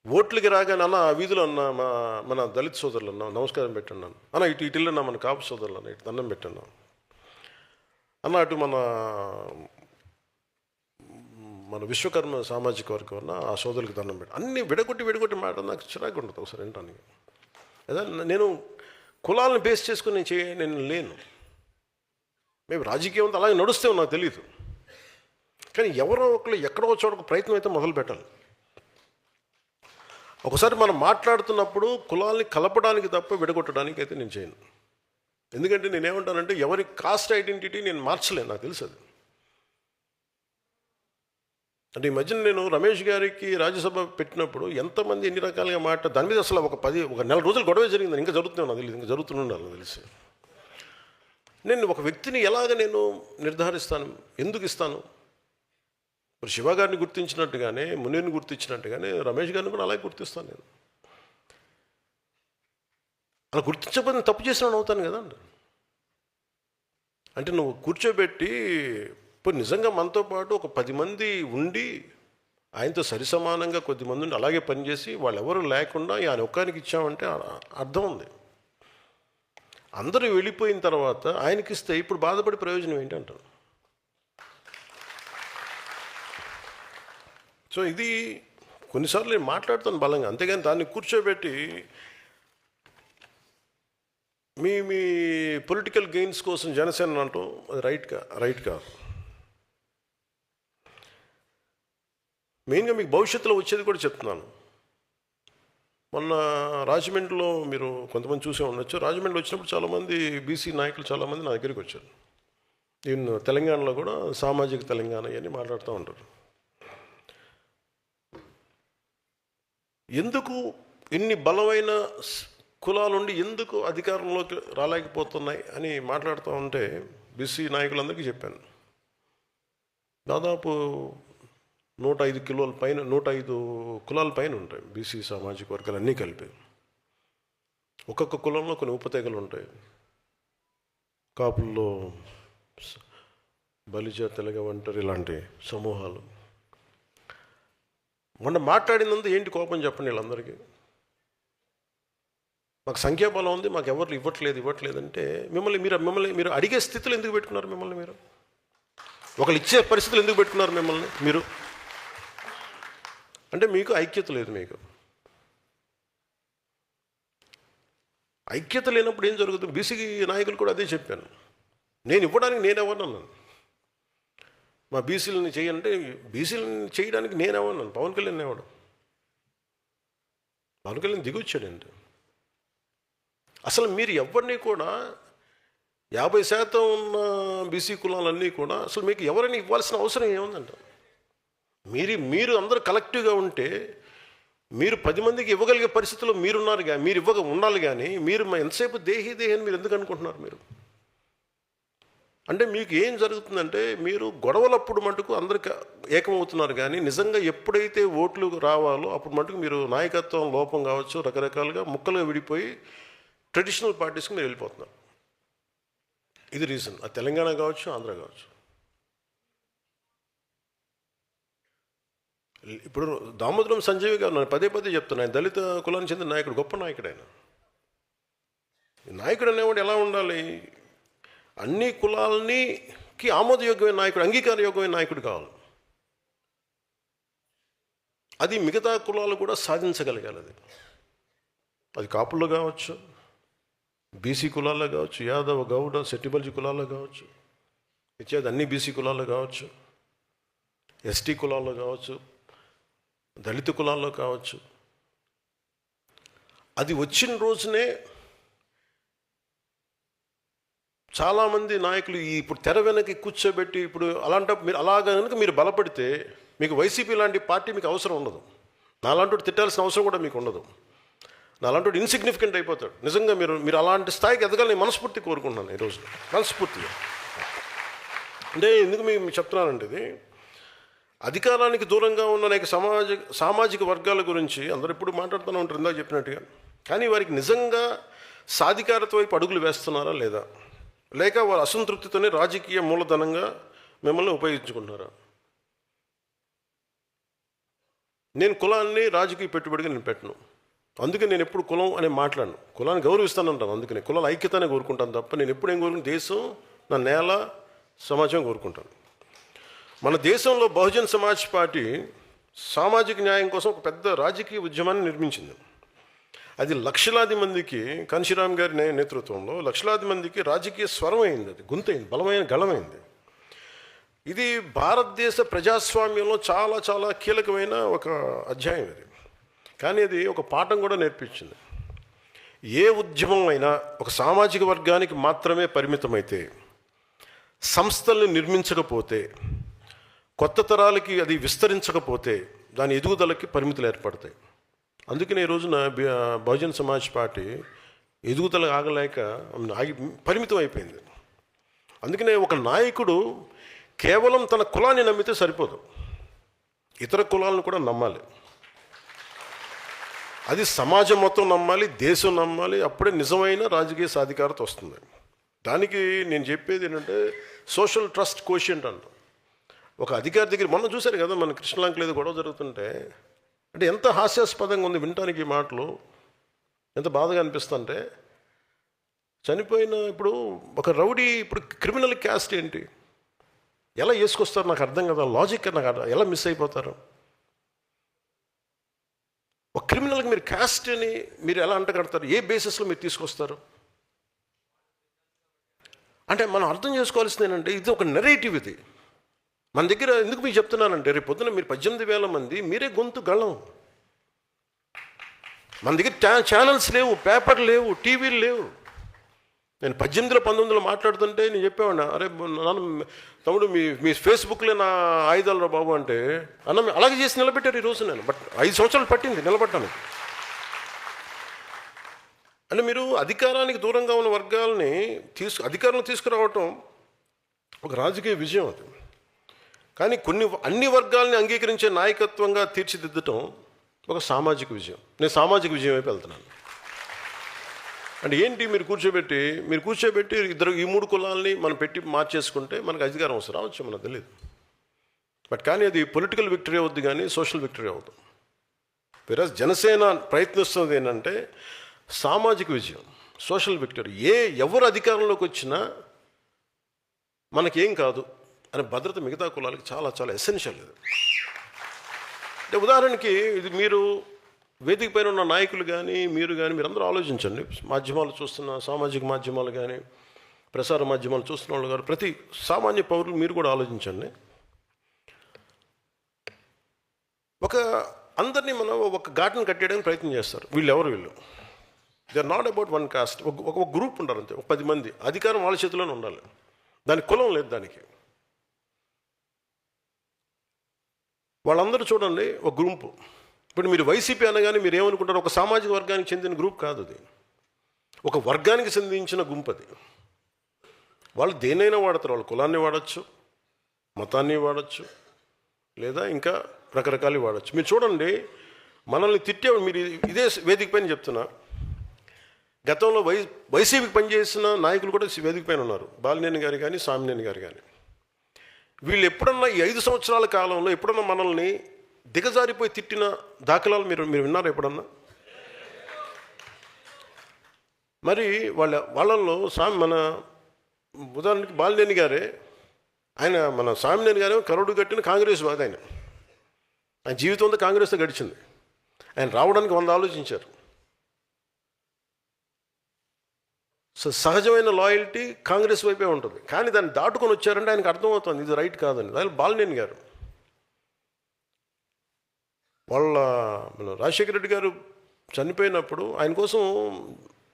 ఓట్లకి రాగానే అన్న ఆ వీధిలో అన్న మన దళిత సోదరులు అన్న నమస్కారం పెట్టన్నాను అన్న, ఇటు వెళ్ళన్నా మన కాపు సోదరులు అన్న ఇటు దండం పెట్టాను అన్న, అటు మన మన విశ్వకర్మ సామాజిక వర్గం ఉన్న ఆ సోదరులకు దండం పెట్టి అన్నీ విడగొట్టి మాట నాకు చిరాకు ఉంటుంది ఒకసారి వినటానికి. అదే నేను కులాలను బేస్ చేసుకుని నేను లేను. మేము రాజకీయం అలాగే నడుస్తే నాకు తెలియదు. కానీ ఎవరో ఒకరు ఎక్కడో చోట ప్రయత్నం అయితే మొదలు పెట్టాలి. ఒకసారి మనం మాట్లాడుతున్నప్పుడు కులాల్ని కలపడానికి తప్ప విడగొట్టడానికి అయితే నేను చేయను. ఎందుకంటే నేనేమంటానంటే ఎవరి కాస్ట్ ఐడెంటిటీ నేను మార్చలేను, నాకు తెలుసు అది. అంటే ఈ మధ్యన నేను రమేష్ గారికి రాజ్యసభ పెట్టినప్పుడు ఎంతమంది ఎన్ని రకాలుగా దాని మీద అసలు ఒక నెల రోజులు గొడవ జరిగింది. ఇంకా జరుగుతుంది నాకు తెలియదు, ఇంకా జరుగుతుండాలి నాకు తెలిసి. నేను ఒక వ్యక్తిని ఎలాగ నేను నిర్ధారిస్తాను, ఎందుకు ఇస్తాను? ఇప్పుడు శివ గారిని గుర్తించినట్టుగానే, మునీర్ని గుర్తించినట్టుగానే రమేష్ గారిని కూడా అలాగే గుర్తిస్తాను నేను. అలా గుర్తించకపోతే తప్పు చేసిన అవుతాను కదా. అంటే నువ్వు కూర్చోబెట్టి ఇప్పుడు నిజంగా మనతో పాటు ఒక 10 మంది ఉండి ఆయనతో సరిసమానంగా కొద్దిమంది ఉండి అలాగే పనిచేసి వాళ్ళు ఎవరు లేకుండా ఆయన ఒక్కరికి ఇచ్చామంటే అర్థం ఉంది. అందరూ వెళ్ళిపోయిన తర్వాత ఆయనకి ఇస్తే ఇప్పుడు బాధపడే ప్రయోజనం ఏంటి అంటారు. సో ఇది కొన్నిసార్లు నేను మాట్లాడుతాను బలంగా, అంతేగాని దాన్ని కూర్చోబెట్టి మీ పొలిటికల్ గెయిన్స్ కోసం జనసేన అంటూ అది రైట్ కాదు. మెయిన్గా మీకు భవిష్యత్తులో వచ్చేది కూడా చెప్తున్నాను. మొన్న రాజమండ్రిలో మీరు కొంతమంది చూసే ఉండొచ్చు. రాజమండ్రి వచ్చినప్పుడు చాలామంది బీసీ నాయకులు చాలామంది నా దగ్గరికి వచ్చారు. ఈవెన్ తెలంగాణలో కూడా సామాజిక తెలంగాణ అని మాట్లాడుతూ ఉంటారు. ఎందుకు ఇన్ని బలమైన కులాలుండి ఎందుకు అధికారంలోకి రాలేకపోతున్నాయి అని మాట్లాడుతూ ఉంటే బీసీ నాయకులందరికీ చెప్పాను. దాదాపు 105 కిలోల పైన 105 కులాల పైన ఉంటాయి బీసీ సామాజిక వర్గాలు అన్నీ కలిపి. ఒక్కొక్క కులంలో కొన్ని ఉపతెగలు ఉంటాయి. కాపుల్లో బలిజ, తెలగ, ఒంటరి ఇలాంటి సమూహాలు. మొన్న మాట్లాడినంత ఏంటి కోపం చెప్పండి వీళ్ళందరికీ. మాకు సంఖ్యాబలం ఉంది, మాకు ఎవరు ఇవ్వట్లేదంటే మిమ్మల్ని మీరు అడిగే స్థితిలో ఎందుకు పెట్టుకున్నారు? మిమ్మల్ని మీరు ఒకళ్ళు ఇచ్చే పరిస్థితులు ఎందుకు పెట్టుకున్నారు మిమ్మల్ని మీరు? అంటే మీకు ఐక్యత లేదు. మీకు ఐక్యత లేనప్పుడు ఏం జరుగుతుంది? బీసీ నాయకులు కూడా అదే చెప్పాను. నేను ఇవ్వడానికి నేనెవరన్నాను? మా బీసీలని చేయాలంటే బీసీలని చేయడానికి నేనెవరన్నాను? పవన్ కళ్యాణ్ ఎవడు? పవన్ కళ్యాణ్ దిగొచ్చాడండి. అసలు మీరు ఎవరిని కూడా 50% ఉన్న బీసీ కులాలన్నీ కూడా అసలు మీకు ఎవరైనా ఇవ్వాల్సిన అవసరం ఏముందంట? మీరు అందరూ కలెక్టివ్గా ఉంటే మీరు 10 మందికి ఇవ్వగలిగే పరిస్థితుల్లో మీరున్నారు. మీరు ఉండాలి. కానీ మీరు ఎంతసేపు దేహి అని మీరు ఎందుకు అనుకుంటున్నారు? మీరు అంటే మీకు ఏం జరుగుతుందంటే మీరు గొడవలప్పుడు మటుకు అందరికి ఏకమవుతున్నారు. కానీ నిజంగా ఎప్పుడైతే ఓట్లు రావాలో అప్పుడు మటుకు మీరు నాయకత్వం లోపం కావచ్చు, రకరకాలుగా ముక్కలుగా విడిపోయి ట్రెడిషనల్ పార్టీస్కి మీరు వెళ్ళిపోతున్నారు. ఇది రీజన్. అది తెలంగాణ కావచ్చు, ఆంధ్ర కావచ్చు. ఇప్పుడు దామోదరం సంజయ్ గారు నేను పదే చెప్తున్నాను, ఆయన దళిత కులానికి చెందిన నాయకుడు, గొప్ప నాయకుడు. ఆయన నాయకుడు అనేవాడు ఎలా ఉండాలి? అన్ని కులాలకి ఆమోదయోగ్యమైన నాయకుడు, అంగీకారయోగ్యమైన నాయకుడు కావాలి. అది మిగతా కులాలు కూడా సాధించగలగాలి. అది కాపుల్లో కావచ్చు, బీసీ కులాల్లో కావచ్చు, యాదవ, గౌడ, సెట్టిబల్జీ కులాల్లో కావచ్చు, ఇచ్చేది అన్ని బీసీ కులాల్లో కావచ్చు, ఎస్టీ కులాల్లో కావచ్చు, దళిత కులాల్లో కావచ్చు. అది వచ్చిన రోజునే చాలామంది నాయకులు ఇప్పుడు తెర వెనక్కి కూర్చోబెట్టి ఇప్పుడు అలాంటప్పుడు మీరు కనుక మీరు బలపడితే మీకు వైసీపీ లాంటి పార్టీ మీకు అవసరం ఉండదు. నాలాంటి తిట్టాల్సిన అవసరం కూడా మీకు ఉండదు. నాలాంటి ఇన్సిగ్నిఫికెంట్ అయిపోతాడు. నిజంగా మీరు అలాంటి స్థాయికి ఎదగాలని మనస్ఫూర్తి కోరుకుంటున్నాను ఈరోజు, మనస్ఫూర్తిగా. అంటే ఎందుకు మీకు చెప్తున్నానంటే, ఇది అధికారానికి దూరంగా ఉన్న అనేక సామాజిక వర్గాల గురించి అందరూ ఎప్పుడు మాట్లాడుతూనే ఉంటారు, ఇందాక చెప్పినట్టుగా. కానీ వారికి నిజంగా సాధికారత వైపు అడుగులు వేస్తున్నారా లేదా, లేక వారు అసంతృప్తితోనే రాజకీయ మూలధనంగా మిమ్మల్ని ఉపయోగించుకుంటున్నారా? నేను కులాన్ని రాజకీయ పెట్టుబడిగా నేను పెట్టను. అందుకే నేను ఎప్పుడు కులం అనే మాట్లాడను. కులాన్ని గౌరవిస్తాను అంటాను. అందుకని కులాల ఐక్యతనే కోరుకుంటాను తప్ప నేను ఎప్పుడు ఏం కోరుకుంటాను? దేశం, నా నేల, సమాజం కోరుకుంటాను. మన దేశంలో బహుజన్ సమాజ్ పార్టీ సామాజిక న్యాయం కోసం ఒక పెద్ద రాజకీయ ఉద్యమాన్ని నిర్మించింది. అది లక్షలాది మందికి, కాంశీరామ్ గారి నేతృత్వంలో లక్షలాది మందికి రాజకీయ స్వరం అయింది, అది గొంతైంది, బలమైన గళమైంది. ఇది భారతదేశ ప్రజాస్వామ్యంలో చాలా చాలా కీలకమైన ఒక అధ్యాయం ఇది. కానీ అది ఒక పాఠం కూడా నేర్పించింది. ఏ ఉద్యమం అయినా ఒక సామాజిక వర్గానికి మాత్రమే పరిమితమైతే, సంస్థల్ని నిర్మించకపోతే, కొత్త తరాలకి అది విస్తరించకపోతే దాని ఎదుగుదలకి పరిమితులు ఏర్పడతాయి. అందుకనే ఈ రోజున బహుజన్ సమాజ్ పార్టీ ఎదుగుదల ఆగలేక పరిమితం అయిపోయింది. అందుకనే ఒక నాయకుడు కేవలం తన కులాన్ని నమ్మితే సరిపోదు, ఇతర కులాలను కూడా నమ్మాలి. అది సమాజం మొత్తం నమ్మాలి, దేశం నమ్మాలి. అప్పుడే నిజమైన రాజకీయ సాధికారత వస్తుంది. దానికి నేను చెప్పేది ఏంటంటే సోషల్ ట్రస్ట్ కోషియంట్ అంట. ఒక అధికారి దగ్గర మొన్న చూశారు కదా, మన కృష్ణలంకలో ఏదో గొడవ జరుగుతుంటే, అంటే ఎంత హాస్యాస్పదంగా ఉంది వినటానికి ఈ మాటలు, ఎంత బాధగా అనిపిస్తుంటే. చనిపోయిన ఇప్పుడు ఒక రౌడీ, ఇప్పుడు క్రిమినల్ క్యాస్ట్ ఏంటి, ఎలా వేసుకొస్తారు నాకు అర్థం కదా, లాజిక్ నాకు ఎలా మిస్ అయిపోతారు. ఒక క్రిమినల్కి మీరు క్యాస్ట్ అని మీరు ఎలా అంటగడతారు, ఏ బేసిస్లో మీరు తీసుకొస్తారు అంటే మనం అర్థం చేసుకోవాల్సింది ఏంటంటే ఇది ఒక నెరేటివ్. ఇది మన దగ్గర ఎందుకు మీకు చెప్తున్నానంటే, రేపు పొద్దున మీరు 18,000 మంది మీరే గొంతు గళం. మన దగ్గర ఛానల్స్ లేవు, పేపర్లు లేవు, టీవీలు లేవు. నేను 18లో 19లో మాట్లాడుతుంటే నేను చెప్పేవాడిన, అరే నాన్న తమ్ముడు మీ ఫేస్బుక్లో నా ఆయుధాలు రా బాబు అంటే, అన్న అలాగే చేసి నిలబెట్టారు ఈరోజు. నేను 5 సంవత్సరాలు పట్టింది నిలబడ్డాను. అంటే మీరు అధికారానికి దూరంగా ఉన్న వర్గాలని అధికారంలో తీసుకురావటం ఒక రాజకీయ విజయం అది. కానీ అన్ని వర్గాలని అంగీకరించే నాయకత్వంగా తీర్చిదిద్దటం ఒక సామాజిక విజయం. నేను సామాజిక విజయం వైపు వెళ్తున్నాను. అంటే ఏంటి, మీరు కూర్చోబెట్టి ఇద్దరు ఈ 3 కులాలని మనం పెట్టి మార్చేసుకుంటే మనకు అధికారం వస్తుంది, రావచ్చు, మనకు తెలియదు. కానీ అది పొలిటికల్ విక్టరీ అవుద్ది, కానీ సోషల్ విక్టరీ అవుతుంది. వేరే జనసేన ప్రయత్నిస్తున్నది ఏంటంటే సామాజిక విజయం, సోషల్ విక్టరీ. ఎవరు అధికారంలోకి వచ్చినా మనకేం కాదు అనే భద్రత మిగతా కులాలకి చాలా చాలా ఎసెన్షియల్. ఇది అంటే ఉదాహరణకి, ఇది మీరు వేదిక పైన ఉన్న నాయకులు కానీ మీరందరూ ఆలోచించండి. మాధ్యమాలు చూస్తున్న, సామాజిక మాధ్యమాలు కానీ ప్రసార మాధ్యమాలు చూస్తున్న వాళ్ళు కానీ, ప్రతి సామాన్య పౌరులు మీరు కూడా ఆలోచించండి. అందరినీ మనం ఒక ఘాటును కట్టేయడానికి ప్రయత్నం చేస్తారు. వీళ్ళు they are not about one caste. ఒక గ్రూప్ ఉండాలి అంతే, ఒక 10 మంది. అధికారం వాళ్ళ చేతిలోనే ఉండాలి, దానికి కులం లేదు. దానికి వాళ్ళందరూ చూడండి ఒక గ్రూపు. ఇప్పుడు మీరు వైసీపీ అనగానే మీరు ఏమనుకుంటారు, ఒక సామాజిక వర్గానికి చెందిన గ్రూప్ కాదు అది, ఒక వర్గానికి చెందించిన గుంపు అది. వాళ్ళు దేనైనా వాడతారు, వాళ్ళు కులాన్ని వాడచ్చు, మతాన్ని వాడచ్చు, లేదా ఇంకా రకరకాలు వాడచ్చు. మీరు చూడండి, మనల్ని తిట్టేవాడు, మీరు ఇదే వేదిక పైన చెప్తున్నా, గతంలో వైసీపీకి పనిచేసిన నాయకులు కూడా వేదిక పైన ఉన్నారు. బాలినేని గారు కానీ, సామినేని గారు కానీ. వీళ్ళు ఎప్పుడన్నా ఈ 5 సంవత్సరాల కాలంలో ఎప్పుడన్నా మనల్ని దిగజారిపోయి తిట్టిన దాఖలాలు మీరు విన్నారా ఎప్పుడన్నా? మరి వాళ్ళల్లో మన ఉదాహరణకి బాలినేని గారే, మన సామినేని గారే కరుడు కట్టిన కాంగ్రెస్ వాది. ఆయన జీవితం అంతా కాంగ్రెస్తో గడిచింది. ఆయన రావడానికి 100 ఆలోచించారు. సహజమైన లాయల్టీ కాంగ్రెస్ వైపే ఉంటుంది. కానీ దాన్ని దాటుకొని వచ్చారంటే ఆయనకు అర్థమవుతుంది ఇది రైట్ కాదని. దాని బాలినేని గారు, మన రాజశేఖర రెడ్డి గారు చనిపోయినప్పుడు ఆయన కోసం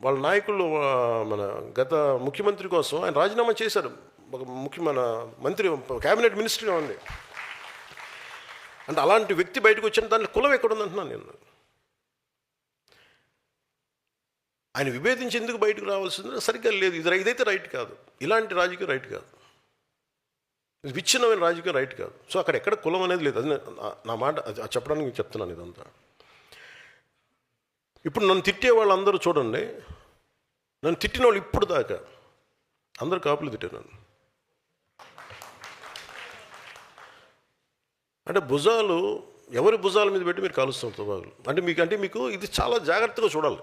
వాళ్ళ నాయకులు, మన గత ముఖ్యమంత్రి కోసం ఆయన రాజీనామా చేశారు. మన మంత్రి క్యాబినెట్ మినిస్టర్గా ఉంది. అంటే అలాంటి వ్యక్తి బయటకు వచ్చిన దాంట్లో కులం ఎక్కడుందంటున్నాను నేను. ఆయన విభేదించి ఎందుకు బయటకు రావాల్సింది సరిగ్గా లేదు. ఇదైతే రైట్ కాదు, ఇలాంటి రాజకీయం రైట్ కాదు, విచ్ఛిన్నమైన రాజకీయం రైట్ కాదు. సో అక్కడ ఎక్కడ కులం అనేది లేదు. అది నా మాట చెప్పడానికి మీకు చెప్తున్నాను ఇదంతా. ఇప్పుడు నన్ను తిట్టే వాళ్ళందరూ చూడండి, నన్ను తిట్టిన వాళ్ళు ఇప్పుడు దాకా అందరూ కాపులు తిట్టారు నన్ను. అంటే ఎవరి భుజాల మీద పెట్టి మీరు కాలుస్తున్నారు తుపాకులు. అంటే మీకు ఇది చాలా జాగ్రత్తగా చూడాలి.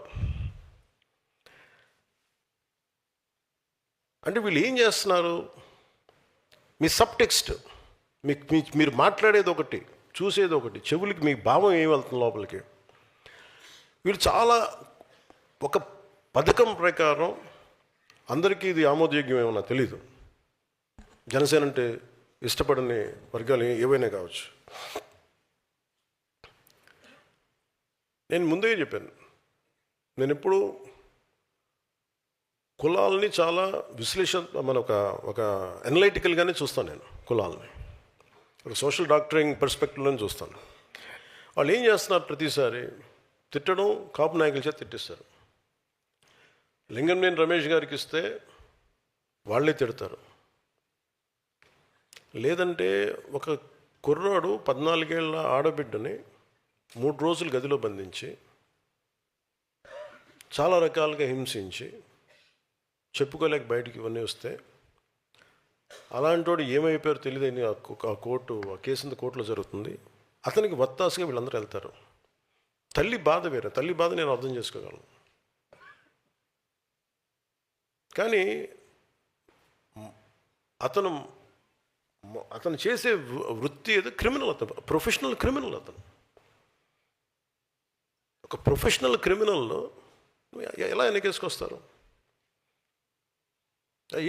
అంటే వీళ్ళు ఏం చేస్తున్నారు, మీ సబ్ టెక్స్ట్ మీరు మాట్లాడేది ఒకటి, చూసేది ఒకటి, చెవులకి మీ భావం ఏమి వెళ్తుంది లోపలికి. వీళ్ళు చాలా ఒక పథకం ప్రకారం అందరికీ ఇది ఆమోదయోగ్యమేమన్నా తెలీదు. జనసేన అంటే ఇష్టపడని వర్గాలు ఏవైనా కావచ్చు. నేను ముందే చెప్పాను, నేను ఎప్పుడు కులాలని చాలా మన ఒక అనలైటికల్గానే చూస్తాను. నేను కులాలని ఒక సోషల్ డాక్టరింగ్ పర్స్పెక్టివ్లోనే చూస్తాను. వాళ్ళు ఏం చేస్తున్నారు, ప్రతిసారి తిట్టడం, కాపు నాయకుల చేత తిట్టిస్తారు. లింగంనేని రమేష్ గారికి ఇస్తే వాళ్ళే తిడతారు. లేదంటే ఒక కుర్రాడు 14 ఏళ్ల ఆడబిడ్డని 3 రోజులు గదిలో బంధించి చాలా రకాలుగా హింసించి చెప్పుకోలేక బయటికి ఇవన్నీ వస్తే అలాంటి వాడు ఏమైపోయారో తెలియదని ఆ కేసు కోర్టులో జరుగుతుంది. అతనికి వత్తాసుగా వీళ్ళందరూ వెళ్తారు. తల్లి బాధ వేరే, తల్లి బాధ నేను అర్థం చేసుకోగలను. కానీ అతను చేసే వృత్తి ఏదో క్రిమినల్, అతను ప్రొఫెషనల్ క్రిమినల్. అతను ఒక ప్రొఫెషనల్ క్రిమినల్లో ఎలా వెనకేసుకొస్తారు?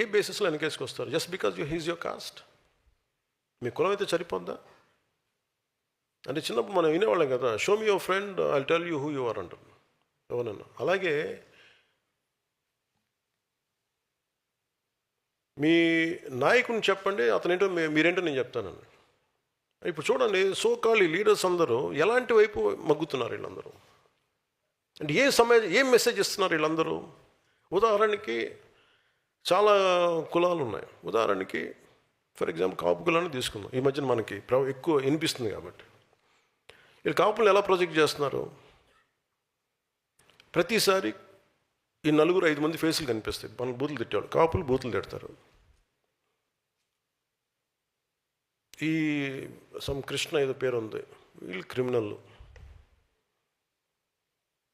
ఏ బేసిస్లో వెనకేసుకొస్తారు? Just because he's your caste. మీ కులం అయితే సరిపోద్దా? అంటే చిన్నప్పుడు మనం వినేవాళ్ళం కదా, show me your friend, I tell you who you are అంటారు ఎవరన్నా. అలాగే మీ నాయకుడిని చెప్పండి, అతనేంటో మీరేంటో నేను చెప్తానని. ఇప్పుడు చూడండి, సోకాల్ లీడర్స్ అందరూ ఎలాంటి వైపు మగ్గుతున్నారు వీళ్ళందరూ. అంటే ఏం మెసేజ్ ఇస్తున్నారు వీళ్ళందరూ? ఉదాహరణకి చాలా కులాలు ఉన్నాయి. ఉదాహరణకి ఫర్ ఎగ్జాంపుల్ కాపు కులాన్ని తీసుకుందాం. ఈ మధ్యన మనకి ఎక్కువ వినిపిస్తుంది కాబట్టి. వీళ్ళు కాపులను ఎలా ప్రొజెక్ట్ చేస్తున్నారు? ప్రతిసారి ఈ 4-5 మంది ఫేసులు కనిపిస్తాయి. మన బూతులు తిట్టేవాళ్ళు, కాపులు బూతులు తిడతారు. ఈ కృష్ణ ఏదో పేరు ఉంది, వీళ్ళు క్రిమినల్,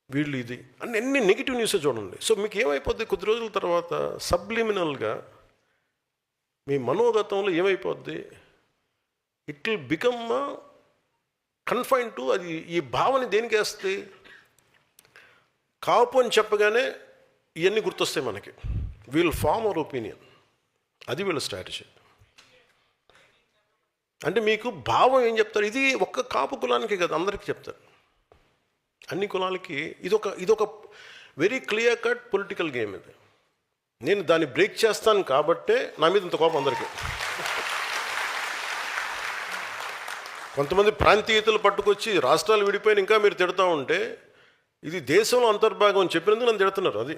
వీళ్ళు ఇది అన్ని నెగిటివ్ న్యూస్ చూడండి. సో మీకు ఏమైపోద్ది, కొద్ది రోజుల తర్వాత సబ్లిమినల్గా మీ మనోగతంలో ఏమైపోద్ది, it will become confine to అది. ఈ భావన దేనికి వేస్తుంది? కాపు అని చెప్పగానే ఇవన్నీ గుర్తొస్తాయి మనకి. We'll form our opinion. అది వీళ్ళ స్ట్రాటజీ. అంటే మీకు భావం ఏం చెప్తారు? ఇది ఒక్క కాపు కులానికి కదా, అందరికీ చెప్తారు, అన్ని కులాలకి. ఇదొక very clear cut political game ఇది. నేను దాన్ని బ్రేక్ చేస్తాను కాబట్టే నా మీద ఇంత కోపం అందరికీ. కొంతమంది ప్రాంతీయతలు పట్టుకొచ్చి రాష్ట్రాలు విడిపోయిన ఇంకా మీరు తిడతా ఉంటే, ఇది దేశంలో అంతర్భాగం అని చెప్పినందుకు నన్ను తిడుతున్నారు. అది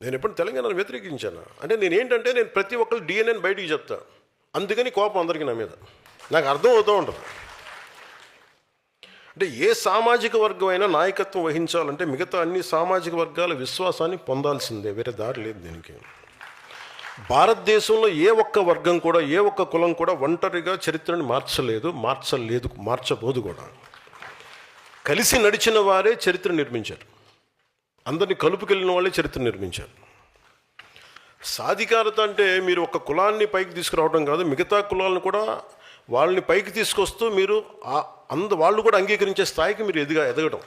నేను ఎప్పుడు తెలంగాణను వ్యతిరేకించాను అంటే నేను ప్రతి ఒక్కరు డిఎన్ఏని బయటికి చెప్తా. అందుకని కోపం అందరికీ నా మీద. నాకు అర్థం అవుతూ ఉంటుంది. అంటే ఏ సామాజిక వర్గం అయినా నాయకత్వం వహించాలంటే మిగతా అన్ని సామాజిక వర్గాల విశ్వాసాన్ని పొందాల్సిందే, వేరే దారి లేదు దీనికి. భారతదేశంలో ఏ ఒక్క వర్గం కూడా, ఏ ఒక్క కులం కూడా ఒంటరిగా చరిత్రని మార్చబోదు కూడా. కలిసి నడిచిన వారే చరిత్ర నిర్మించారు. అందరినీ కలుపుకెళ్ళిన వాళ్ళే చరిత్ర నిర్మించారు. సాధికారత అంటే మీరు ఒక కులాన్ని పైకి తీసుకురావడం కాదు, మిగతా కులాలను కూడా వాళ్ళని పైకి తీసుకొస్తూ మీరు వాళ్ళు కూడా అంగీకరించే స్థాయికి మీరు ఎదగడం.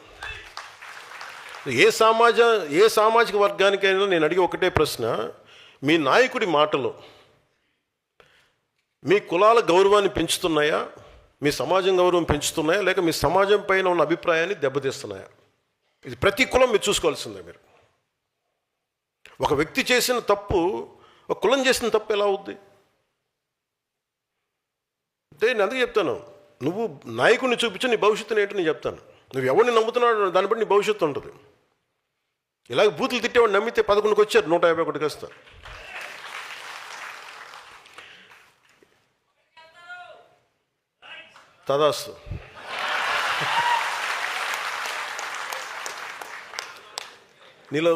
ఏ సామాజిక వర్గానికైనా నేను అడిగే ఒకటే ప్రశ్న, మీ నాయకుడి మాటలు మీ కులాల గౌరవాన్ని పెంచుతున్నాయా, మీ సమాజం గౌరవం పెంచుతున్నాయా, లేక మీ సమాజం పైన ఉన్న అభిప్రాయాన్ని దెబ్బతీస్తున్నాయా? ఇది ప్రతి కులం మీరు చూసుకోవాల్సిందే. మీరు ఒక వ్యక్తి చేసిన తప్పు, ఒక కులం చేసిన తప్పు ఎలా అవుద్ది అంటే, నేను అందుకే చెప్తాను, నువ్వు నాయకుడిని చూపించి నీ భవిష్యత్తుని ఏంటో నేను చెప్తాను. నువ్వు ఎవరిని నమ్ముతున్నాడు దాన్ని బట్టి నీ భవిష్యత్తు ఉంటుంది. ఇలాగ బూతులు తిట్టేవాడు నమ్మితే 11కి వచ్చారు, 151కి వస్తారు. తదాస్తు. నీలో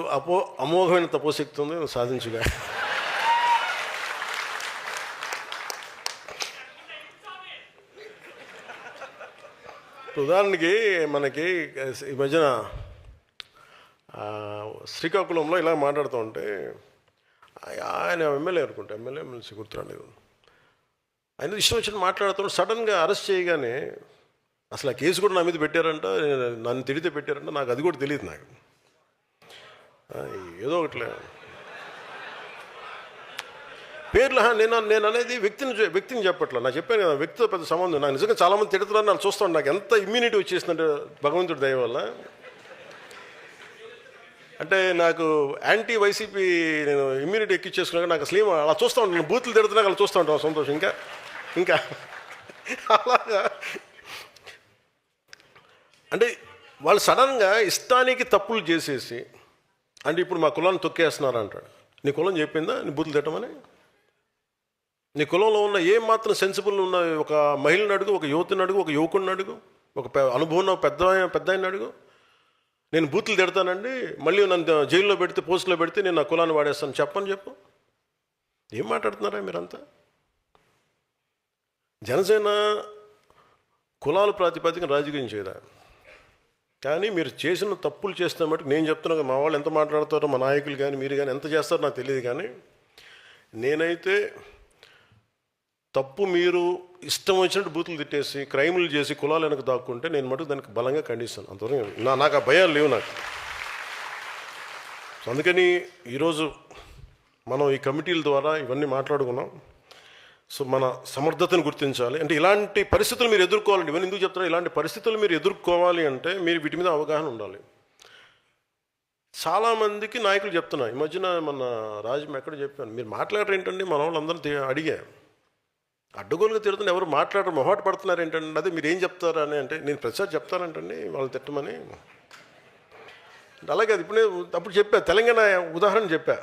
అమోఘమైన తపోశక్తి ఉంది, నువ్వు సాధించుగా. ఉదాహరణకి మనకి ఈ మధ్యన శ్రీకాకుళంలో ఇలా మాట్లాడుతూ ఉంటే, ఆయన ఎమ్మెల్యే అనుకుంటా, ఎమ్మెల్సీ గుర్తురాలేదు. ఆయన ఇష్టం వచ్చినట్టు మాట్లాడుతున్నాడు. సడన్గా అరెస్ట్ చేయగానే అసలు ఆ కేసు కూడా నా మీద పెట్టారంట, నన్ను తిడితే పెట్టారంట, నాకు అది కూడా తెలియదు. నాకు ఏదో ఒకట్లే పేర్లు. నేను అనేది వ్యక్తిని చెప్పట్లా. నాకు చెప్పాను కదా, వ్యక్తితో పెద్ద సంబంధం. నాకు నిజంగా చాలామంది తిడుతున్నారు, నన్ను చూస్తాను. నాకు ఎంత ఇమ్యూనిటీ వచ్చేసిందంటే భగవంతుడి దయ వల్ల. అంటే నాకు యాంటీ వైసీపీ నేను ఇమ్యూనిటీ ఎక్కించేసుకున్నాక నాకు అసలు అలా చూస్తూ ఉంటాను. నేను బూతులు తిడుతున్నాక అలా చూస్తూ ఉంటాను, సంతోషం. ఇంకా అలాగా అంటే వాళ్ళు సడన్గా ఇష్టానికి తప్పులు చేసేసి, అంటే ఇప్పుడు మా కులాన్ని తొక్కేస్తున్నారు అంటాడు. నీ కులం చెప్పిందా నీ బూతులు తిట్టమని? నీ కులంలో ఉన్న ఏం మాత్రం సెన్సిబుల్ ఉన్న ఒక మహిళను అడుగు, ఒక యువతిని అడుగు, ఒక యువకుడిని అడుగు, ఒక అనుభవం పెద్ద ఆయన్ని అడుగు. నేను బూతులు తిడతానండి, మళ్ళీ నన్ను జైల్లో పెడితే, పోస్టులో పెడితే నేను నా కులాన్ని వాడేస్తాను చెప్పు. ఏం మాట్లాడుతున్నారా మీరంతా? జనసేన కులాల ప్రాతిపదికన రాజకీయం చేయరా, కానీ మీరు చేసిన తప్పులు చేస్తే మటుకు నేను చెప్తున్నా. మా వాళ్ళు ఎంత మాట్లాడతారో, మా నాయకులు కానీ మీరు కానీ ఎంత చేస్తారో నాకు తెలియదు. కానీ నేనైతే తప్పు మీరు ఇష్టం వచ్చినట్టు బూతులు తిట్టేసి క్రైములు చేసి కులాలు వెనక దాక్కుంటే నేను మటుకు దానికి బలంగా ఖండిస్తాను. అంతవరకు నాకు ఆ భయాలు లేవు నాకు. సో అందుకని ఈరోజు మనం ఈ కమిటీల ద్వారా ఇవన్నీ మాట్లాడుకున్నాం. సో మన సమర్థతను గుర్తించాలి. అంటే ఇలాంటి పరిస్థితులు మీరు ఎదుర్కోవాలండి. ఇవన్నీ ఎందుకు చెప్తారా? ఇలాంటి పరిస్థితులు మీరు ఎదుర్కోవాలి అంటే మీరు వీటి మీద అవగాహన ఉండాలి. చాలామందికి నాయకులు చెప్తున్నా, ఈ మధ్యన మన రాజు ఎక్కడ చెప్పాను, మీరు మాట్లాడరు ఏంటండి, మన వాళ్ళందరినీ అడిగా. అడ్డగోలుగా తిడుతున్న ఎవరు మాట్లాడరు, మొహాట పడుతున్నారు ఏంటంటే, అదే మీరు ఏం చెప్తారా అని. అంటే నేను ప్రతిసారి చెప్తానంటండి వాళ్ళని తిట్టమని. అలాగే అది అప్పుడు చెప్పా, తెలంగాణ ఉదాహరణ చెప్పా.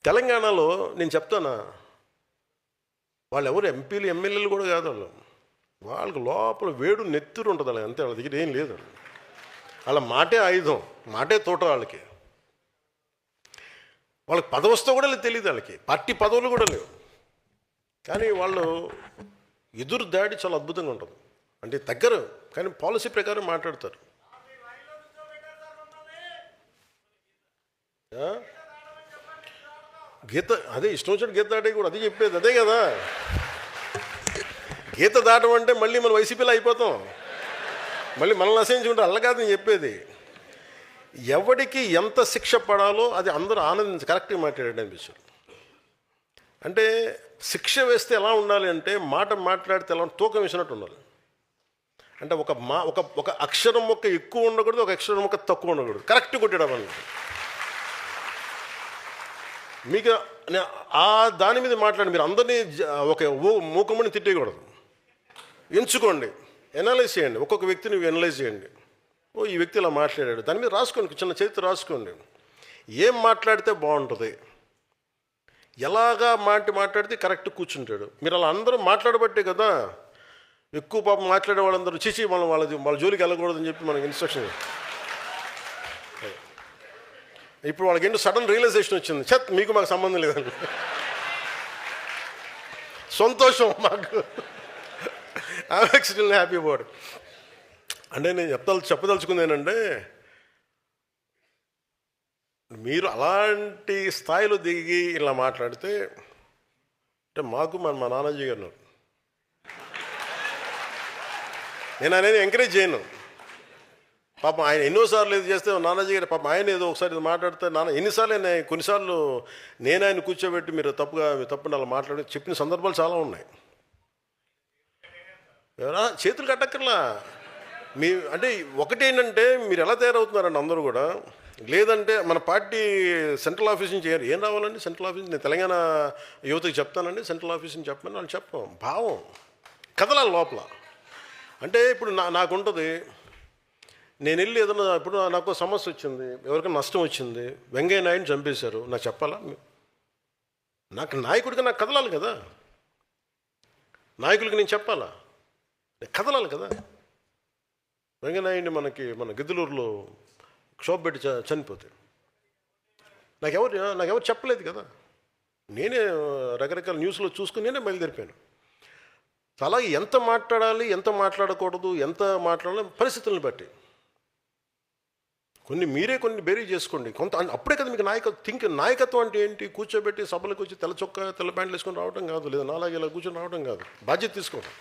తెలంగాణలో నేను చెప్తానా, వాళ్ళు ఎవరు ఎంపీలు ఎమ్మెల్యేలు కూడా కాదు. వాళ్ళకి లోపల వేడు నెత్తురు ఉంటుంది. అలా అంతే, వాళ్ళ దగ్గర ఏం లేదు. వాళ్ళ మాటే ఆయుధం, మాటే తోట. వాళ్ళకి పదవస్తో కూడా తెలియదు, వాళ్ళకి పార్టీ పదవులు కూడా లేవు. కానీ వాళ్ళు ఎదురు దాడి చాలా అద్భుతంగా ఉంటుంది. అంటే దగ్గర కానీ పాలసీ ప్రకారం మాట్లాడతారు. గీత అదే ఇష్టం వచ్చినట్టు గీత దాటే కూడా అదే చెప్పేది అదే కదా. గీత దాటం అంటే మళ్ళీ మనం వైసీపీలో అయిపోతాం, మళ్ళీ మనల్ని అసహించుకుంటాం. అల్ల కాదు నేను చెప్పేది. ఎవడికి ఎంత శిక్ష పడాలో అది అందరూ ఆనందించి కరెక్ట్గా మాట్లాడాడు అనిపిస్తుంది. అంటే శిక్ష వేస్తే ఎలా ఉండాలి అంటే, మాట్లాడితే ఎలా తూకం వేసినట్టు ఉండాలి. అంటే ఒక అక్షరం మొక్క ఎక్కువ ఉండకూడదు, ఒక అక్షరం మొక్క తక్కువ ఉండకూడదు, కరెక్ట్ కొట్టడం అన్నమాట. మీకు ఆ దాని మీద మాట్లాడి మీరు అందరినీ ఒక మూకమ్మని తిట్టేయకూడదు. ఎంచుకోండి, ఎనలైజ్ చేయండి, ఒక్కొక్క వ్యక్తిని ఎనలైజ్ చేయండి. ఈ వ్యక్తి ఇలా మాట్లాడాడు, దాని మీద రాసుకోండి, చిన్న చేతి రాసుకోండి. ఏం మాట్లాడితే బాగుంటుంది, ఎలాగా మాట్లాడితే కరెక్ట్ కూర్చుంటాడు. మీరు అలా అందరూ మాట్లాడబట్టే కదా ఎక్కువ పాపం మాట్లాడే వాళ్ళందరూ చిచి వాళ్ళ జోలికి వెళ్ళకూడదని చెప్పి మనకి ఇన్స్ట్రక్షన్. ఇప్పుడు వాళ్ళకి ఏంటో సడన్ రియలైజేషన్ వచ్చింది, మీకు మాకు సంబంధం లేదండి. సంతోషం మాకు, ఐఎమ్ ఎక్స్ట్రీమ్లీ హ్యాపీ అబౌట్. అంటే నేను చెప్పదలుచుకుంది ఏంటంటే, మీరు అలాంటి స్థాయిలో దిగి ఇలా మాట్లాడితే, అంటే మాకు మా నానాజీ గారు, నేను అనేది ఎంకరేజ్ చేయను. పాపం ఆయన ఎన్నోసార్లు ఇది చేస్తే నానాజీ గారు పాపం ఆయన ఏదో ఒకసారి మాట్లాడితే ఎన్నిసార్లు కొన్నిసార్లు నేను ఆయన కూర్చోబెట్టి మీరు తప్పుని అలా మాట్లాడి చెప్పిన సందర్భాలు చాలా ఉన్నాయి. ఎవరా చేతులు కట్టక్కర్లా. అంటే ఒకటేంటంటే మీరు ఎలా తయారవుతున్నారండి అందరూ కూడా. లేదంటే మన పార్టీ సెంట్రల్ ఆఫీస్ నుంచి ఏం రావాలండి, సెంట్రల్ ఆఫీస్ నేను తెలంగాణ యువతకి చెప్తానండి, సెంట్రల్ ఆఫీస్ నుంచి చెప్పమని వాళ్ళు చెప్పం. భావం కదలాలి లోపల. అంటే ఇప్పుడు నాకుంటుంది, నేను వెళ్ళి ఏదైనా ఇప్పుడు నాకు సమస్య వచ్చింది, ఎవరికైనా నష్టం వచ్చింది, వెంకయ్య నాయుడిని చంపేశారు, నాకు చెప్పాలా? నాకు నాయకుడిగా నాకు కదలాలి కదా, నాయకులకి నేను చెప్పాలా, కదలాలి కదా. వెంకయ్య నాయుడిని మన గిద్దలూరులో క్షోభ పెట్టి చనిపోతే నాకెవరు చెప్పలేదు కదా. నేనే రకరకాల న్యూస్లో చూసుకుని నేనే బయలుదేరిపోయాను. అలాగే ఎంత మాట్లాడాలి, ఎంత మాట్లాడకూడదు, ఎంత మాట్లాడాలి పరిస్థితులను బట్టి. కొన్ని బేరీ చేసుకోండి కొంత. అప్పుడే కదా మీకు నాయకత్వం అంటే ఏంటి? కూర్చోబెట్టి సభలకు వచ్చి తెల్ల చొక్కా తెల్ల ప్యాంట్లు వేసుకొని రావడం కాదు, లేదా నాలాగే ఇలా కూర్చొని రావడం కాదు. బాధ్యత తీసుకోండి.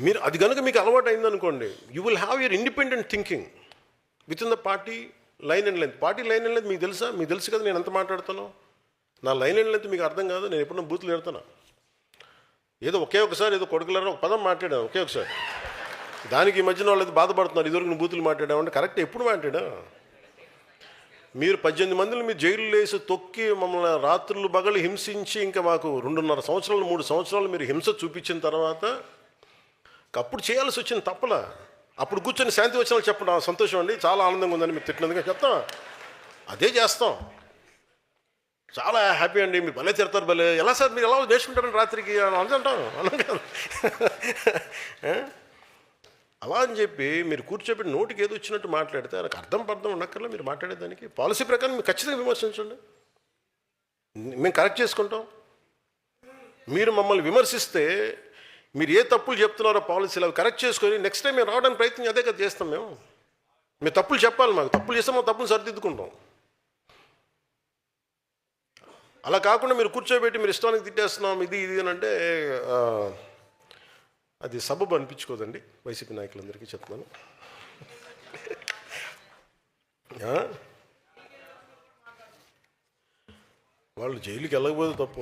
మీరు అది కనుక మీకు అలవాటు అయిందనుకోండి, you will have your independent thinking with in the party line and length. Party line and length మీకు తెలుసా? మీకు తెలుసు కదా నేను ఎంత మాట్లాడుతాను. నా లైన్ అండ్ లెంత్ మీకు అర్థం కాదు. నేను ఎప్పుడన్నా బూతులు పెడతాను. ఏదో ఒకసారి ఏదో కొడుకులారా ఒక పదం మాట్లాడాను ఒకసారి. దానికి ఈ మధ్యన వాళ్ళు బాధపడుతున్నారు, ఇదివరకు నువ్వు బూతులు మాట్లాడామంటే. కరెక్ట్, ఎప్పుడు మాట్లాడా? మీరు 18 మందిని మీ జైలు వేసి తొక్కి మమ్మల్ని రాత్రులు పగలు హింసించి, ఇంకా మాకు 2.5 సంవత్సరాలు 3 సంవత్సరాలు మీరు హింస చూపించిన తర్వాత అప్పుడు చేయాల్సి వచ్చింది తప్పలా. అప్పుడు కూర్చొని శాంతి వచనాలు చెప్పడం సంతోషం అండి, చాలా ఆనందంగా ఉందని మీరు తిట్టినందుకు చెప్తాం. అదే చేస్తాం. చాలా హ్యాపీ అండి, మీరు భలే తిడతారు, భలే ఎలా సార్ మీరు ఎలా నేర్చుకుంటారని రాత్రికి అంటాం. అలా కాదు. అలా అని చెప్పి మీరు కూర్చోబెట్టి నోటికి ఏదో వచ్చినట్టు మాట్లాడితే నాకు అర్థం ఉండక్కర్లా. మీరు మాట్లాడేదానికి పాలసీ ప్రకారం మీరు ఖచ్చితంగా విమర్శించండి, మేము కరెక్ట్ చేసుకుంటాం. మీరు మమ్మల్ని విమర్శిస్తే మీరు ఏ తప్పులు చెప్తున్నారో పాలసీలు అవి కరెక్ట్ చేసుకొని నెక్స్ట్ టైం మేము రావడానికి ప్రయత్నం అదే కదా చేస్తాం. మేము తప్పులు చెప్పాలి, మాకు తప్పులు చేస్తే మేము తప్పులు సరిదిద్దుకుంటాం. అలా కాకుండా మీరు కూర్చోబెట్టి మీరు ఇష్టానికి తిట్టేస్తున్నాం ఇది అని అంటే అది సబబు అనిపించుకోదండి. వైసీపీ నాయకులందరికీ చెప్తున్నాను. వాళ్ళు జైలుకి వెళ్ళకపోతే తప్పు.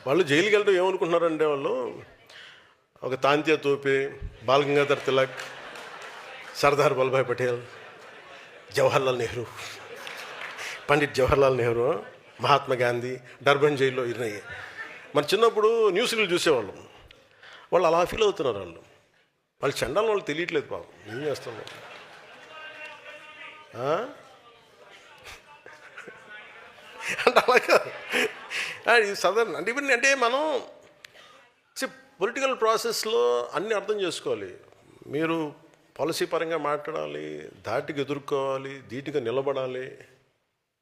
వాళ్ళు జైలుకి వెళ్ళడం ఏమనుకుంటున్నారంటే, వాళ్ళు ఒక తాంత్య తోపి, బాల్ గంగాధర్ తిలక్, సర్దార్ వల్లభాయ్ పటేల్, జవహర్లాల్ నెహ్రూ, పండిట్ జవహర్లాల్ నెహ్రూ, మహాత్మా గాంధీ డర్బన్ జైల్లో ఉన్నాయి. మన చిన్నప్పుడు న్యూస్లు చూసేవాళ్ళం. వాళ్ళు అలా ఫీల్ అవుతున్నారు. వాళ్ళు చండాలని వాళ్ళు తెలియట్లేదు. పాపం ఏం చేస్తాం అంటే అలాగా సదరన్ అంటే ఇవన్నీ. అంటే మనం పొలిటికల్ ప్రాసెస్లో అన్నీ అర్థం చేసుకోవాలి. మీరు పాలసీ పరంగా మాట్లాడాలి, ధాటికి ఎదుర్కోవాలి, ధీటుగా నిలబడాలి,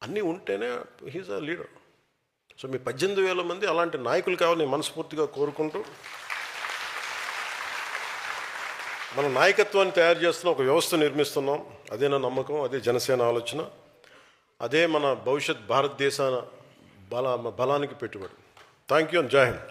అన్నీ ఉంటేనే హీజ్ అ లీడర్. సో మీ 18,000 మంది అలాంటి నాయకులు కావాలని మనస్ఫూర్తిగా కోరుకుంటూ, మన నాయకత్వాన్ని తయారు చేస్తున్న ఒక వ్యవస్థ నిర్మిస్తున్నాం. అదే నా నమ్మకం, అదే జనసేన ఆలోచన, అదే మన భవిష్యత్ భారతదేశ బలానికి పెట్టుబడి. థ్యాంక్ యూ అండ్ జై హింద్.